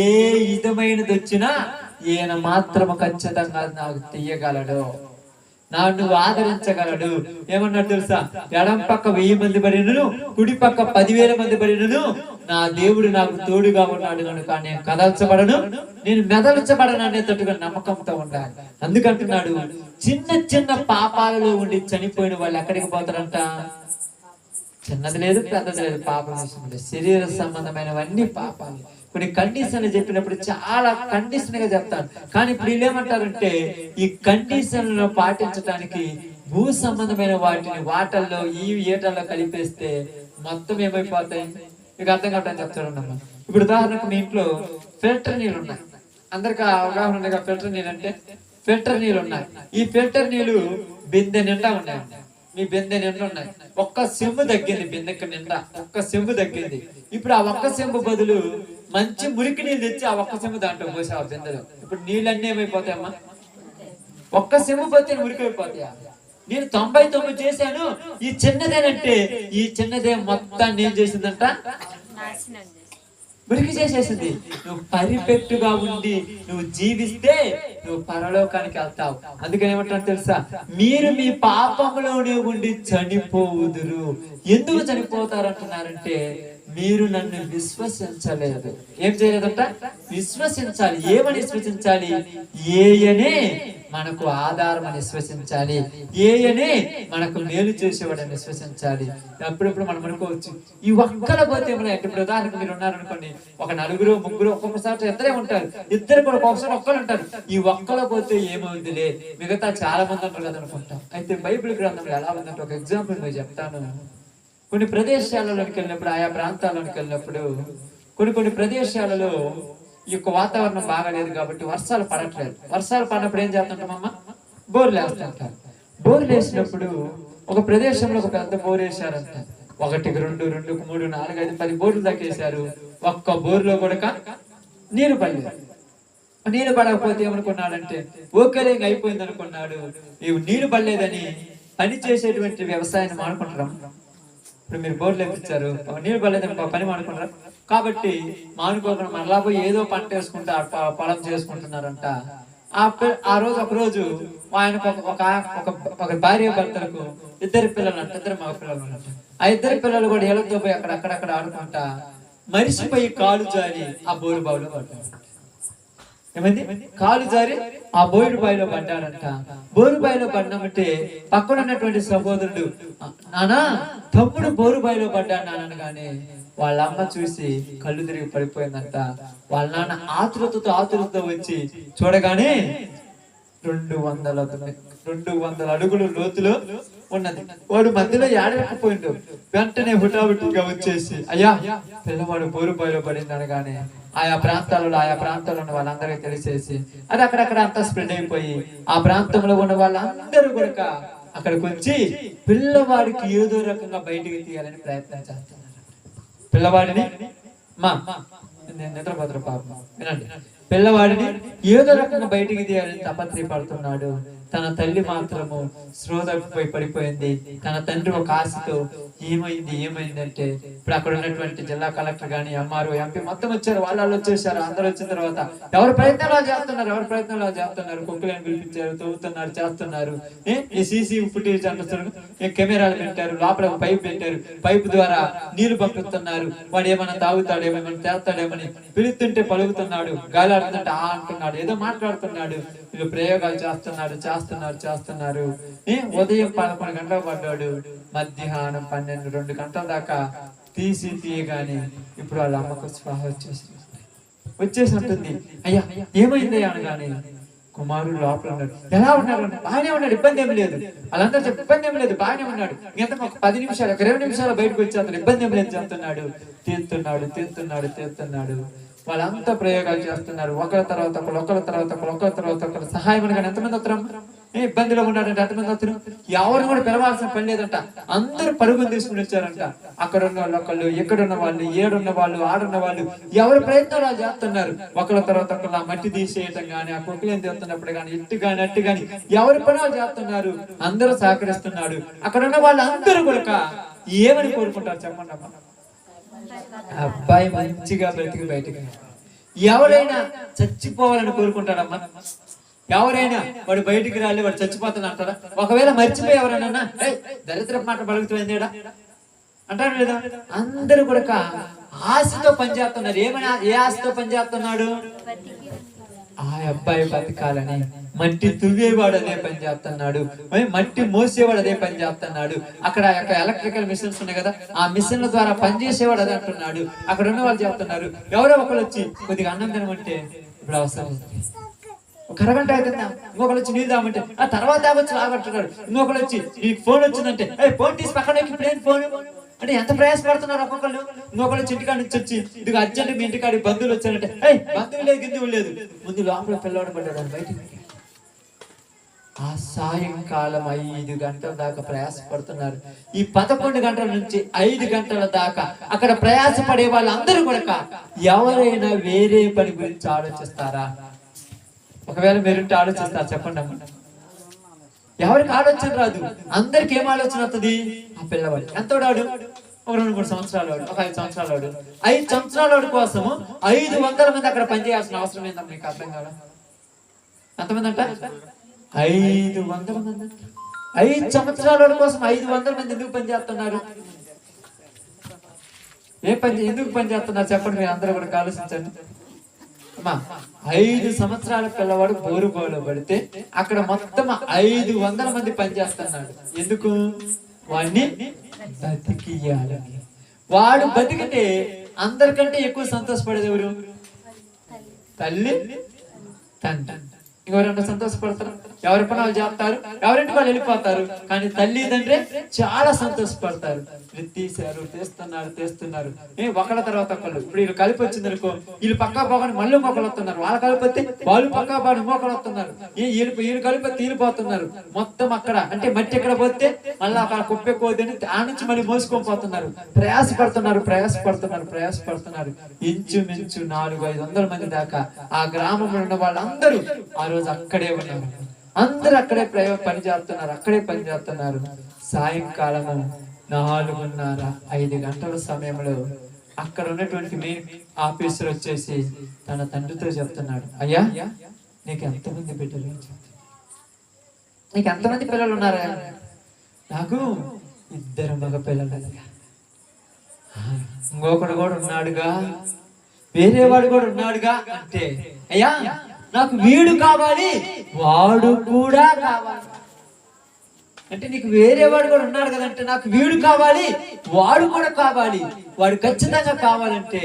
ఏ విధమైనది వచ్చినా ఈయన మాత్రము ఖచ్చితంగా నాకు తీయగలడు, నన్ను ఆదరించగలడు. ఏమన్నాడు తెలుసా? ఎడం పక్క 1000 మంది పడినను, కుడి పక్క 10,000 మంది పడినను, నా దేవుడు నాకు తోడుగా ఉన్నాడు కనుక నేను కదల్చబడను, నేను మెదల్చబడను అనేటట్టుగా నమ్మకంతో ఉండాలి. అందుకంటున్నాడు, చిన్న చిన్న పాపాలలో ఉండి చనిపోయిన వాళ్ళు ఎక్కడికి పోతారంట? చిన్నది లేదు, పెద్దది లేదు, పాపం విషయంలో శరీర సంబంధమైనవన్నీ పాపాలు. కొన్ని కండిషన్లు చెప్పినప్పుడు చాలా కండిషన్ గా చెప్తాను. కానీ ఇప్పుడు వీళ్ళేమంటారంటే, ఈ కండిషన్లను పాటించడానికి భూ సంబంధమైన వాటిని వాటల్లో ఈ ఏటల్లో కలిపేస్తే మొత్తం ఏమైపోతాయి? మీకు అర్థం కావడానికి చెప్తాడు. ఇప్పుడు ఉదాహరణకు మీ ఇంట్లో ఫిల్టర్ నీళ్ళు ఉన్నాయి. అందరికి అవగాహన ఉండగా ఫిల్టర్ నీళ్ళు అంటే, ఫిల్టర్ నీళ్ళు ఉన్నాయి. ఈ ఫిల్టర్ నీళ్ళు బిందె నిండా ఉన్నాయి. మీ బిందె నిండా ఉన్నాయి, ఒక్క సెంబు తగ్గింది, బిందెకి నిండా ఒక్క సెంబు తగ్గింది. ఇప్పుడు ఆ ఒక్క సెంబు బదులు మంచి మురికి నీళ్ళు తెచ్చి ఆ ఒక్క సెంబు దాంట్లో పోసి ఆ బిందెలో, ఇప్పుడు నీళ్ళన్నీ ఏమైపోతాయమ్మా? ఒక్క సెంబు పోతే మురికి అయిపోతాయా? నేను 99 చేశాను, ఈ చిన్నదేనంటే ఈ చిన్నదే మొత్తాన్ని ఏం చేసిందంట? మురికి చేసేసింది. నువ్వు పరిపెట్టుగా ఉండి నువ్వు జీవిస్తే నువ్వు పరలోకానికి వెళ్తావు. అందుకని ఏమంటారు తెలుసా? మీరు మీ పాపంలోనే ఉండి చనిపోవుదురు. ఎందుకు చనిపోతారు అంటున్నారంటే, మీరు నన్ను విశ్వసించలేదు. ఏం చేయలేదంట? విశ్వసించాలి. ఏమని విశ్వసించాలి? ఏయనే మనకు ఆధారం అని విశ్వసించాలి, ఏయనే మనకు మేలు చేసేవాడని విశ్వసించాలి. అప్పుడప్పుడు మనం అనుకోవచ్చు, ఈ ఒక్కల పోతే ఏమైనా, ఇప్పుడు ఉదాహరణకు మీరు ఉన్నారనుకోండి, ఒక నలుగురు ముగ్గురు ఒక్కొక్కసారి ఇద్దరే ఉంటారు, ఇద్దరు కూడా ఒక్కొక్కసారి ఒక్కరు ఉంటారు. ఈ ఒక్కల పోతే ఏమవుతుందిలే, మిగతా చాలా మంది అంటారు కదా అనుకుంటాం. అయితే బైబిల్ గ్రంథంలో ఎలా ఉందంటే, ఒక ఎగ్జాంపుల్ నేను చెప్తాను. కొన్ని ప్రదేశాలలోకి వెళ్ళినప్పుడు, ఆయా ప్రాంతాల్లోకి వెళ్ళినప్పుడు కొన్ని ప్రదేశాలలో ఈ యొక్క వాతావరణం బాగాలేదు కాబట్టి వర్షాలు పడట్లేదు. వర్షాలు పడినప్పుడు ఏం చేస్తుంటామమ్మా? బోర్లు వేస్తుంటారు. బోర్లు వేసినప్పుడు ఒక ప్రదేశంలో ఒక పెద్ద బోర్ వేసారంట. 1, 2, 3, 4, 5, 10 బోర్లు దాకేశారు. ఒక్క బోర్లో కూడా నీరు పడలేదు. నీరు పడకపోతే ఏమనుకున్నాడంటే, ఓకేలే అయిపోయింది అనుకున్నాడు. ఇవి నీరు పడలేదని పని చేసేటువంటి వ్యవసాయాన్ని మానుకుంటాం. ఇప్పుడు మీరు బోర్లు వేపించారు, నీరు పడలేదని పని మానుకుంటారు కాబట్టి మానుకోకుండా మరలా పోయి ఏదో పంట వేసుకుంటే పొలం చేసుకుంటున్నారంట. ఆ రోజు ఒకరోజు ఆయనకు ఒక భార్య భర్తలకు 2 పిల్లలు అంట, 2 మగ పిల్లలు అంట. ఆ 2 పిల్లలు కూడా ఏళ్ళతో పోయి అక్కడక్కడ ఆడుకుంటా మరిసిపోయి కాలు జారి ఆ బోరు బావిలో పడ్డారు. ఏమైంది? కాలు జారి ఆ బోరు బావిలో పడ్డాడంట. బోరు బావిలో పడ్డామంటే పక్కన ఉన్నటువంటి సహోదరుడు, నానా తమ్ముడు బోరు బావిలో పడ్డాడు నానగానే వాళ్ళ అమ్మ చూసి కళ్ళు తిరిగి పడిపోయిందంట. వాళ్ళ నాన్న ఆతురతతో వచ్చి చూడగానే 200 అడుగులు లోతులో ఉన్నది. వాడు మధ్యలో ఏడలేకపోయిండు. వెంటనే హుటాహుటిగా వచ్చేసి, అయ్యా పిల్లవాడు బోరు బావిలో పడింది అనగానే ఆయా ప్రాంతాలలో ఉన్న వాళ్ళందరికీ తెలిసేసి అది అక్కడక్కడ అంతా స్ప్రెడ్ అయిపోయి ఆ ప్రాంతంలో ఉన్న వాళ్ళందరూ కూడా అక్కడికి వచ్చి పిల్లవాడికి ఏదో రకంగా బయటికి తీయాలని ప్రయత్నం చేస్తున్నారు. పిల్లవాడిని నిద్రపోతారు పాపం, వినండి. పిల్లవాడిని ఏదో రకంగా బయటికి తీయాలని తపత్రయపడుతున్నాడు. తన తల్లి మాత్రము శ్రోతపోయి పడిపోయింది. తన తండ్రి ఒక ఆశతో ఏమైంది అంటే, ఇప్పుడు అక్కడ ఉన్నటువంటి జిల్లా కలెక్టర్ గాని, ఎంఆర్ఓ, ఎంపీ మొత్తం వచ్చారు. వాళ్ళు వచ్చేసారు. అందరూ వచ్చిన తర్వాత ఎవరు ప్రయత్నాలు చేస్తున్నారు. కుక్కలను పిలిపించారు, తవ్వుతున్నారు, చేస్తున్నారు. ఈ సీసీ ఫుటేజ్ అంటున్నారు, కెమెరాలు పెట్టారు, లోపల పైప్ పెట్టారు, పైప్ ద్వారా నీళ్లు పంపిస్తున్నారు. వాడు ఏమైనా తాగుతాడు, ఏమైనా చేస్తాడేమని పిలుస్తుంటే పలుకుతున్నాడు, గాలాడుతుంటే ఆ అంటున్నాడు, ఏదో మాట్లాడుతున్నాడు. వీళ్ళు ప్రయోగాలు చేస్తున్నారు. ఉదయం 11 గంటలకు పడ్డాడు, మధ్యాహ్నం 12-2 గంటల దాకా తీయగానే ఇప్పుడు వాళ్ళ అమ్మకు స్పృహ వచ్చేసి ఉంటుంది. అయ్యా ఏమైందయ్యా అనగానే కుమారుడు లోపల ఉన్నాడు. ఎలా ఉన్నాడు? బాగానే ఉన్నాడు, ఇబ్బంది ఏమి లేదు. వాళ్ళందరూ ఇబ్బంది ఏమి లేదు, బాగానే ఉన్నాడు. ఎంత ఒక 10 నిమిషాలు 20 నిమిషాలు బయటకు వచ్చి అతను ఇబ్బంది ఏమి లేదు చెప్తున్నాడు. తీస్తున్నాడు. వాళ్ళంతా ప్రయోగాలు చేస్తున్నారు. ఒకరి తర్వాత ఒకరు సహాయం అనగానే ఎంతమంది వస్తారు? ఇబ్బందిలో ఉన్నాడంటే ఎంతమంది వస్తారు? ఎవరిని కూడా పిలవాల్సిన పని లేదంట. అందరూ పరుగులు తీసుకుని వచ్చారంట. అక్కడ ఉన్న వాళ్ళు ఒకళ్ళు, ఎక్కడున్న వాళ్ళు, ఏడున్న వాళ్ళు, ఆడున్న వాళ్ళు, ఎవరి ప్రయత్నాలు చేస్తున్నారు. ఒకళ్ళ తర్వాత ఒకళ్ళు ఆ మట్టి తీసేయటం గాని, ఆ కుక్కలను తీస్తున్నప్పుడు గాని, అట్టు గాని ఎవరి పనులు చేస్తున్నారు. అందరూ సహకరిస్తున్నాడు. అక్కడ ఉన్న వాళ్ళు అందరూ కూడా ఏమని కోరుకుంటారు చెప్పండి అమ్మా? అబ్బాయి మంచిగా బ్రతికి బయటకు. ఎవరైనా చచ్చిపోవాలని కోరుకుంటాడమ్మా? ఎవరైనా వాడు బయటికి రాలి వాడు చచ్చిపోతాను అంటారా? ఒకవేళ మర్చిపోయి ఎవరైనా దరిద్ర మాట పలుకుతుందేడా అంటాడు లేదా? అందరూ కూడా ఆశతో పనిచేస్తున్నారు. ఏ ఆశతో పనిచేస్తున్నాడు? ఆ అబ్బాయి బతకాలని. మట్టి తువ్వేవాడు అదే పని చేస్తున్నాడు, మట్టి మోసేవాడు అదే పని చేస్తున్నాడు. అక్కడ ఎలక్ట్రికల్ మిషన్స్ ఉన్నాయి కదా, ఆ మిషన్ల ద్వారా పనిచేసేవాడు అదే అంటున్నాడు. అక్కడ ఉన్న వాళ్ళు చెప్తున్నారు. ఎవరో ఒకరు వచ్చి కొద్దిగా అన్నం తినమంటే ఇప్పుడు అవసరం, ఒక అరగంట అవుతుందా, ఇంకొకరు వచ్చి నీళ్ళు తాగమంటే ఆ తర్వాత తాగొచ్చు లాగంటున్నాడు. ఇంకొకరు వచ్చి నీకు ఫోన్ వచ్చిందంటే ఫోన్ తీసి పక్కన ఇప్పుడు ఫోన్ అంటే ఎంత ప్రయాసపడుతున్నారు ఒక్కొక్కళ్ళు. ఇంకొకళ్ళు ఇంటికాడ నుంచి వచ్చి ఇదిగో అర్జెంట్ మీ ఇంటికాడికి బంధువులు వచ్చారంటే బంధువు లేదు, గిందువు లేదు, ముందు లోపల పిల్లవాడు పడ్డాడు బయటికి. ఆ సాయంకాలం 5 గంటల దాకా ప్రయాసపడుతున్నారు. ఈ 11 గంటల నుంచి 5 గంటల దాకా అక్కడ ప్రయాసపడే వాళ్ళందరూ కూడా ఎవరైనా వేరే పని గురించి ఆలోచిస్తారా? ఒకవేళ మీరుంటే ఆలోచిస్తారు చెప్పండి అమ్మ. ఎవరికి ఆలోచన రాదు. అందరికి ఏం ఆలోచన వస్తుంది? ఆ పిల్లవాడు ఎంతోడాడు, ఒక 2-3 సంవత్సరాలు వాడు, ఒక 5 సంవత్సరాలు వాడు. 5 సంవత్సరాల వాడి కోసము 500 మంది అక్కడ పనిచేయాల్సిన అవసరం ఏంటంటే మీకు అర్థం కాదా? ఎంతమంది అంట? 500 మంది. 5 సంవత్సరాల వాడి కోసం 500 మంది ఎందుకు పనిచేస్తున్నారు? ఎందుకు పనిచేస్తున్నారు చెప్పండి, మీరు అందరూ కూడా ఆలోచించండి అమ్మా. 5 సంవత్సరాల పిల్లవాడు బోరుబాలో పడితే అక్కడ మొత్తం 500 మంది పనిచేస్తున్నాడు. ఎందుకు? వాడిని బతికియాలని. వాడు బతికితే అందరికంటే ఎక్కువ సంతోషపడేది ఎవరు? తల్లి, తండ్రి. ఎవరైనా సంతోషపడతారు? ఎవరి పని వాళ్ళు చేస్తారు, ఎవరింటి వాళ్ళు వెళ్ళిపోతారు. కానీ తల్లి తండ్రి చాలా సంతోషపడతారు. తీశారు, తెస్తున్నారు. ఒకళ్ళ తర్వాత ఒకళ్ళు. ఇప్పుడు వీళ్ళు కలిపి వచ్చింది అనుకో, వీళ్ళు పక్కా పోగానే మళ్ళీ మొక్కలు వస్తున్నారు. వాళ్ళ కలిపి వాళ్ళు పక్కా పోని మొక్కలు వస్తున్నారు. వీళ్ళు కలిపి తీరిపోతున్నారు. మొత్తం అక్కడ అంటే మట్టి ఎక్కడ పోతే మళ్ళీ అక్కడ కుప్పే కోదని ఆ నుంచి మళ్ళీ మోసుకొని పోతున్నారు. ప్రయాసపడుతున్నారు. ఇంచుమించు 400-500 మంది దాకా ఆ గ్రామంలో ఉన్న వాళ్ళందరూ ఆ రోజు అక్కడే ఉన్నారు. అందరూ అక్కడే పని చేస్తున్నారు. సాయంకాలము 4:30-5 గంటల సమయంలో అక్కడ ఉన్నటువంటి మెయిన్ ఆఫీసర్ వచ్చేసి తన తండ్రితో చెప్తున్నాడు, అయ్యా నీకు ఎంతమంది బిడ్డలు? నీకు ఎంతమంది పిల్లలు ఉన్నారా? నాకు 2 మగ పిల్లలు. ఇంకొకడు కూడా ఉన్నాడుగా, వేరేవాడు కూడా ఉన్నాడుగా. అంటే అయ్యా నాకు వీడు కావాలి, వాడు కూడా కావాలి. అంటే నీకు వేరేవాడు కూడా ఉన్నాడు కదంటే నాకు వీడు కావాలి, వాడు కూడా కావాలి. వాడు ఖచ్చితంగా కావాలంటే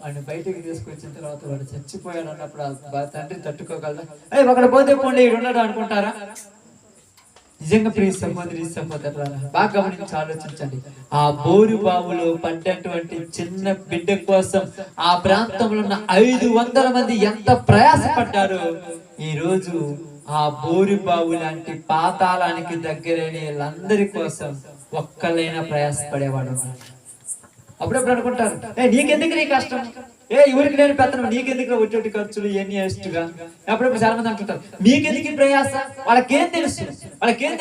వాడిని బయటకు తీసుకొచ్చిన తర్వాత వాడు చచ్చిపోయాడు అన్నప్పుడు ఆ తండ్రి తట్టుకోగలరా? ఒకడు పోతే పోండి ఉన్నాడు అనుకుంటారా? నిజంగా ప్రియ సహోదరి సహోదరులారా బాగా గమనించి ఆలోచించండి. ఆ బోరు బావులో పడ్డటువంటి చిన్న బిడ్డ కోసం ఆ ప్రాంతంలో ఉన్న 500 మంది ఎంత ప్రయాసపడ్డారో, ఈ రోజు ఆ బోరు బావు లాంటి పాతాళానికి దగ్గరైన వీళ్ళందరి కోసం ఒక్కలైనా ప్రయాసపడేవాడు. అప్పుడప్పుడు అనుకుంటారు, నీకెందుకు నీ కష్టం, ఊరికి నేను పెత్తనం, నీకెందుకు వచ్చేటి ఖర్చులు ఇవన్నీ వేస్ట్గా. అప్పుడప్పుడు చాలా మంది అంటుంటారు, మీకెందుకు ప్రయాస? వాళ్ళకేం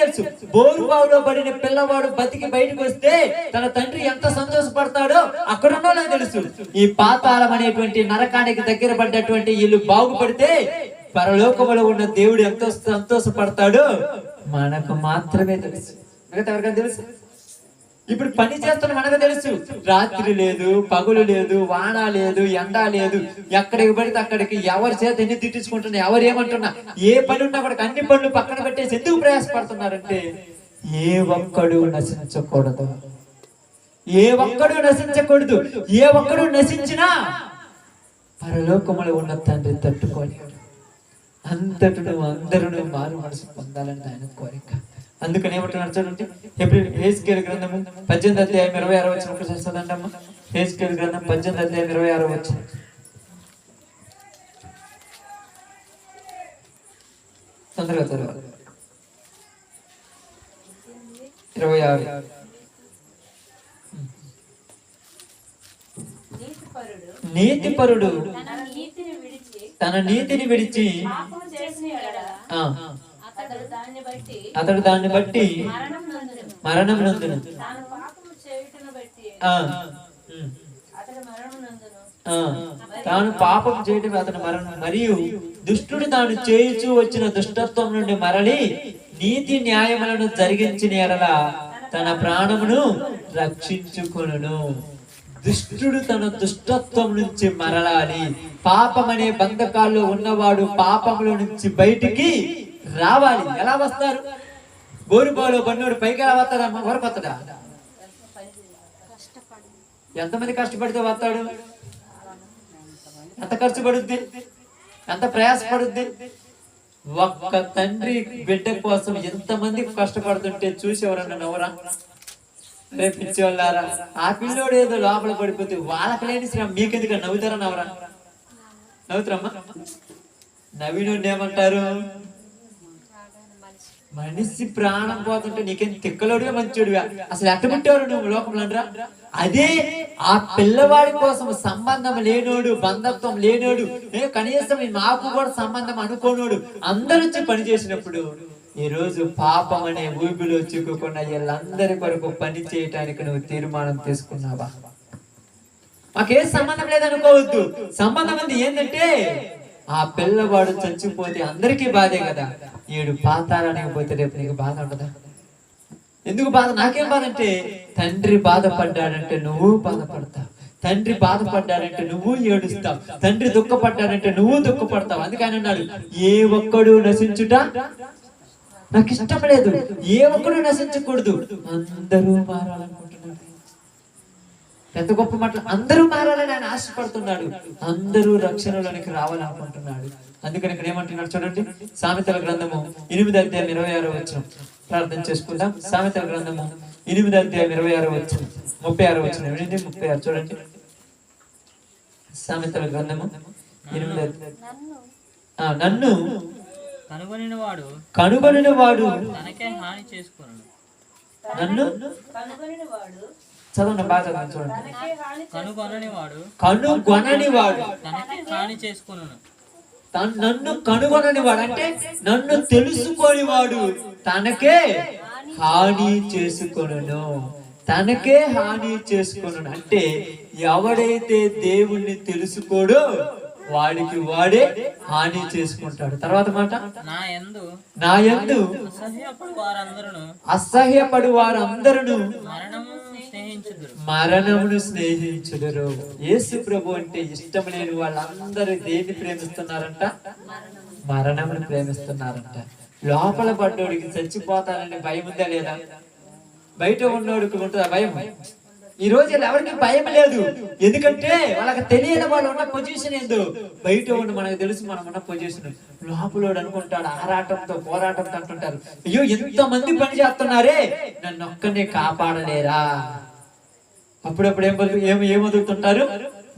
తెలుసు బోరు బావులో పడిన పిల్లవాడు బతికి బయటకు వస్తే తన తండ్రి ఎంత సంతోషపడతాడో అక్కడున్న వాళ్ళకి తెలుసు. ఈ పాతాళం అనేటువంటి నరకానికి దగ్గర పడ్డటువంటి వీళ్ళు బాగుపడితే పరలోకములో ఉన్న దేవుడు ఎంతో సంతోషపడతాడో మనకు మాత్రమే తెలుసు. మిగతా ఎవరికైనా తెలుసు? ఇప్పుడు పని చేస్తున్న మనకు తెలుసు. రాత్రి లేదు, పగులు లేదు, వాన లేదు, ఎండ లేదు. ఎక్కడికి పడితే అక్కడికి ఎవరి చేత ఎన్ని తిట్టించుకుంటున్నా, ఎవరు ఏమంటున్నా, ఏ పని ఉన్నా కూడా అన్ని పనులు పక్కన పెట్టేసి ఎందుకు ప్రయాసపడుతున్నారంటే ఏ ఒక్కడు నశించకూడదు. ఏ ఒక్కడు నశించినా పరలోకములో ఉన్న తండ్రి తట్టుకోలేడు. అందరూ మారు మనసు పొందాలని ఆయన కోరిక. అందుకని ఏమంటున్నారు చూడండి, హెజ్కేలు గ్రంథము 18:26 ఒకసారి చదవండమ్మా. హెజ్కేలు గ్రంథం 18:26 తొందరగా చదవాలి. 26 నీతిపరుడు తన నీతిని విడిచి అతడు దాన్ని బట్టి మరణం నందును. తాను పాపం చేయటం అతను మరణం, మరియు దుష్టుడు తాను చేయుచూ వచ్చిన దుష్టత్వం నుండి మరలి నీతి న్యాయములను జరిగించిన ఎడల తన ప్రాణమును రక్షించుకొనును. దుష్టుడు తన దుష్టత్వం నుంచి మరలాలి. పాపం అనే బంధకాల్లో ఉన్నవాడు పాపంలో నుంచి బయటికి రావాలి. ఎలా వస్తారు? బోరుబాలో బండోడు పైకి ఎలా వస్తాడమ్మా? వరకొత్తడా? ఎంతమంది కష్టపడితే వస్తాడు? ఎంత ఖర్చు పడుద్ది, ఎంత ప్రయాసపడుద్ది? ఒక్క తండ్రి బిడ్డ కోసం ఎంతమంది కష్టపడుతుంటే చూసి ఎవరన్నా నవ్వరా? రేపిచ్చి వాళ్ళారా, ఆ పిల్లోడు ఏదో లోపల పడిపోతే వాళ్ళకి లేని శ్రమ మీకెందుకు? నవ్వుతారా? నవ్వుతారమ్మా? నవ్వినోడిని ఏమంటారు? మనిషి ప్రాణం పోతుంటే నీకేం తిక్కలోడుగా మంచోడుగా, అసలు ఎట్ట పుట్టాడు నువ్వు లోకంలో అంటారా? అదే ఆ పిల్లవాడి కోసం సంబంధం లేనోడు, బంధత్వం లేనోడు, కనీసం మాకు కూడా సంబంధం అనుకోనోడు అందరూ వచ్చి పని చేసినప్పుడు ఈ రోజు పాపం అనే ఊబిలో చిక్కుకున్న వీళ్ళందరి కొరకు పని చేయటానికి నువ్వు తీర్మానం తీసుకున్నావా? మాకేం సంబంధం లేదనుకోవద్దు. సంబంధం ఉంది ఏంటంటే ఆ పిల్లవాడు చచ్చిపోతే అందరికీ బాధే కదా. 7 పాతాళానికి పోతే రేపు నీకు బాధ ఉండదా? ఎందుకు బాధ? నాకేం బాధ అంటే తండ్రి బాధపడ్డాడంటే నువ్వు బాధపడతావు, తండ్రి బాధపడ్డాడంటే నువ్వు ఏడుస్తావు, తండ్రి దుఃఖపడ్డాడంటే నువ్వు దుఃఖపడతావు. అందుకని అన్నాడు, ఏ ఒక్కడు నశించుట నాకు ఇష్టం లేదు, ఏ ఒక్కడు నశించకూడదు, అందరూ మారాలనుకుంటున్నాడు. ఎంత గొప్ప మాట! అందరూ మారాలని ఆయన ఆశపడుతున్నాడు, అందరూ రక్షణలోనికి రావాలనుకుంటున్నాడు. అందుకని ఇక్కడ ఏమంటున్నాడు చూడండి, సామెతల గ్రంథము 8:26 ప్రార్థన చేసుకుందాం. సామెతల గ్రంథము 8:26 36 వినండి. 36 చూడండి. సామెతల గ్రంథము 8 నన్ను కనుగొనిన వాడు తనకే హాని చేసుకొనును. నన్ను చదవండి, బాగా చదవండి చూడండి. కనుగొనని వాడు తనకే హాని చేసుకొనును. నన్ను కనుగొనని వాడు అంటే నన్ను తెలుసుకొని వాడు తనకే హాని చేసుకొనును. తనకే హాని చేసుకొనును అంటే ఎవడైతే దేవుణ్ణి తెలుసుకోడో వాడికి వాడే హాని చేసుకుంటాడు. తర్వాత మాట, నా యందు అసహ్యపడు వారందరూ మరణమును స్నేహించుదురు. యేసు ప్రభు అంటే ఇష్టం లేని వాళ్ళందరూ దేన్ని ప్రేమిస్తున్నారంట? మరణమును ప్రేమిస్తున్నారంట. లోపల పడ్డోడికి చచ్చిపోతానని భయం ఉందా లేదా? బయట ఉన్నోడికి ఉంటుందా భయం? ఈ రోజు ఎవరికి భయం లేదు. ఎందుకంటే వాళ్ళకి తెలియని వాళ్ళు ఉన్న పొజిషన్ ఏందో. బయట ఉండి మనకు తెలుసు మనం ఉన్న పొజిషన్. లోపలోడు అనుకుంటాడు ఆరాటంతో పోరాటంతో అంటుంటారు, అయ్యో ఎంత మంది పని చేస్తున్నారే, నన్ను ఒక్కనే కాపాడలేరా? అప్పుడప్పుడు ఏమదుగుతుంటారు?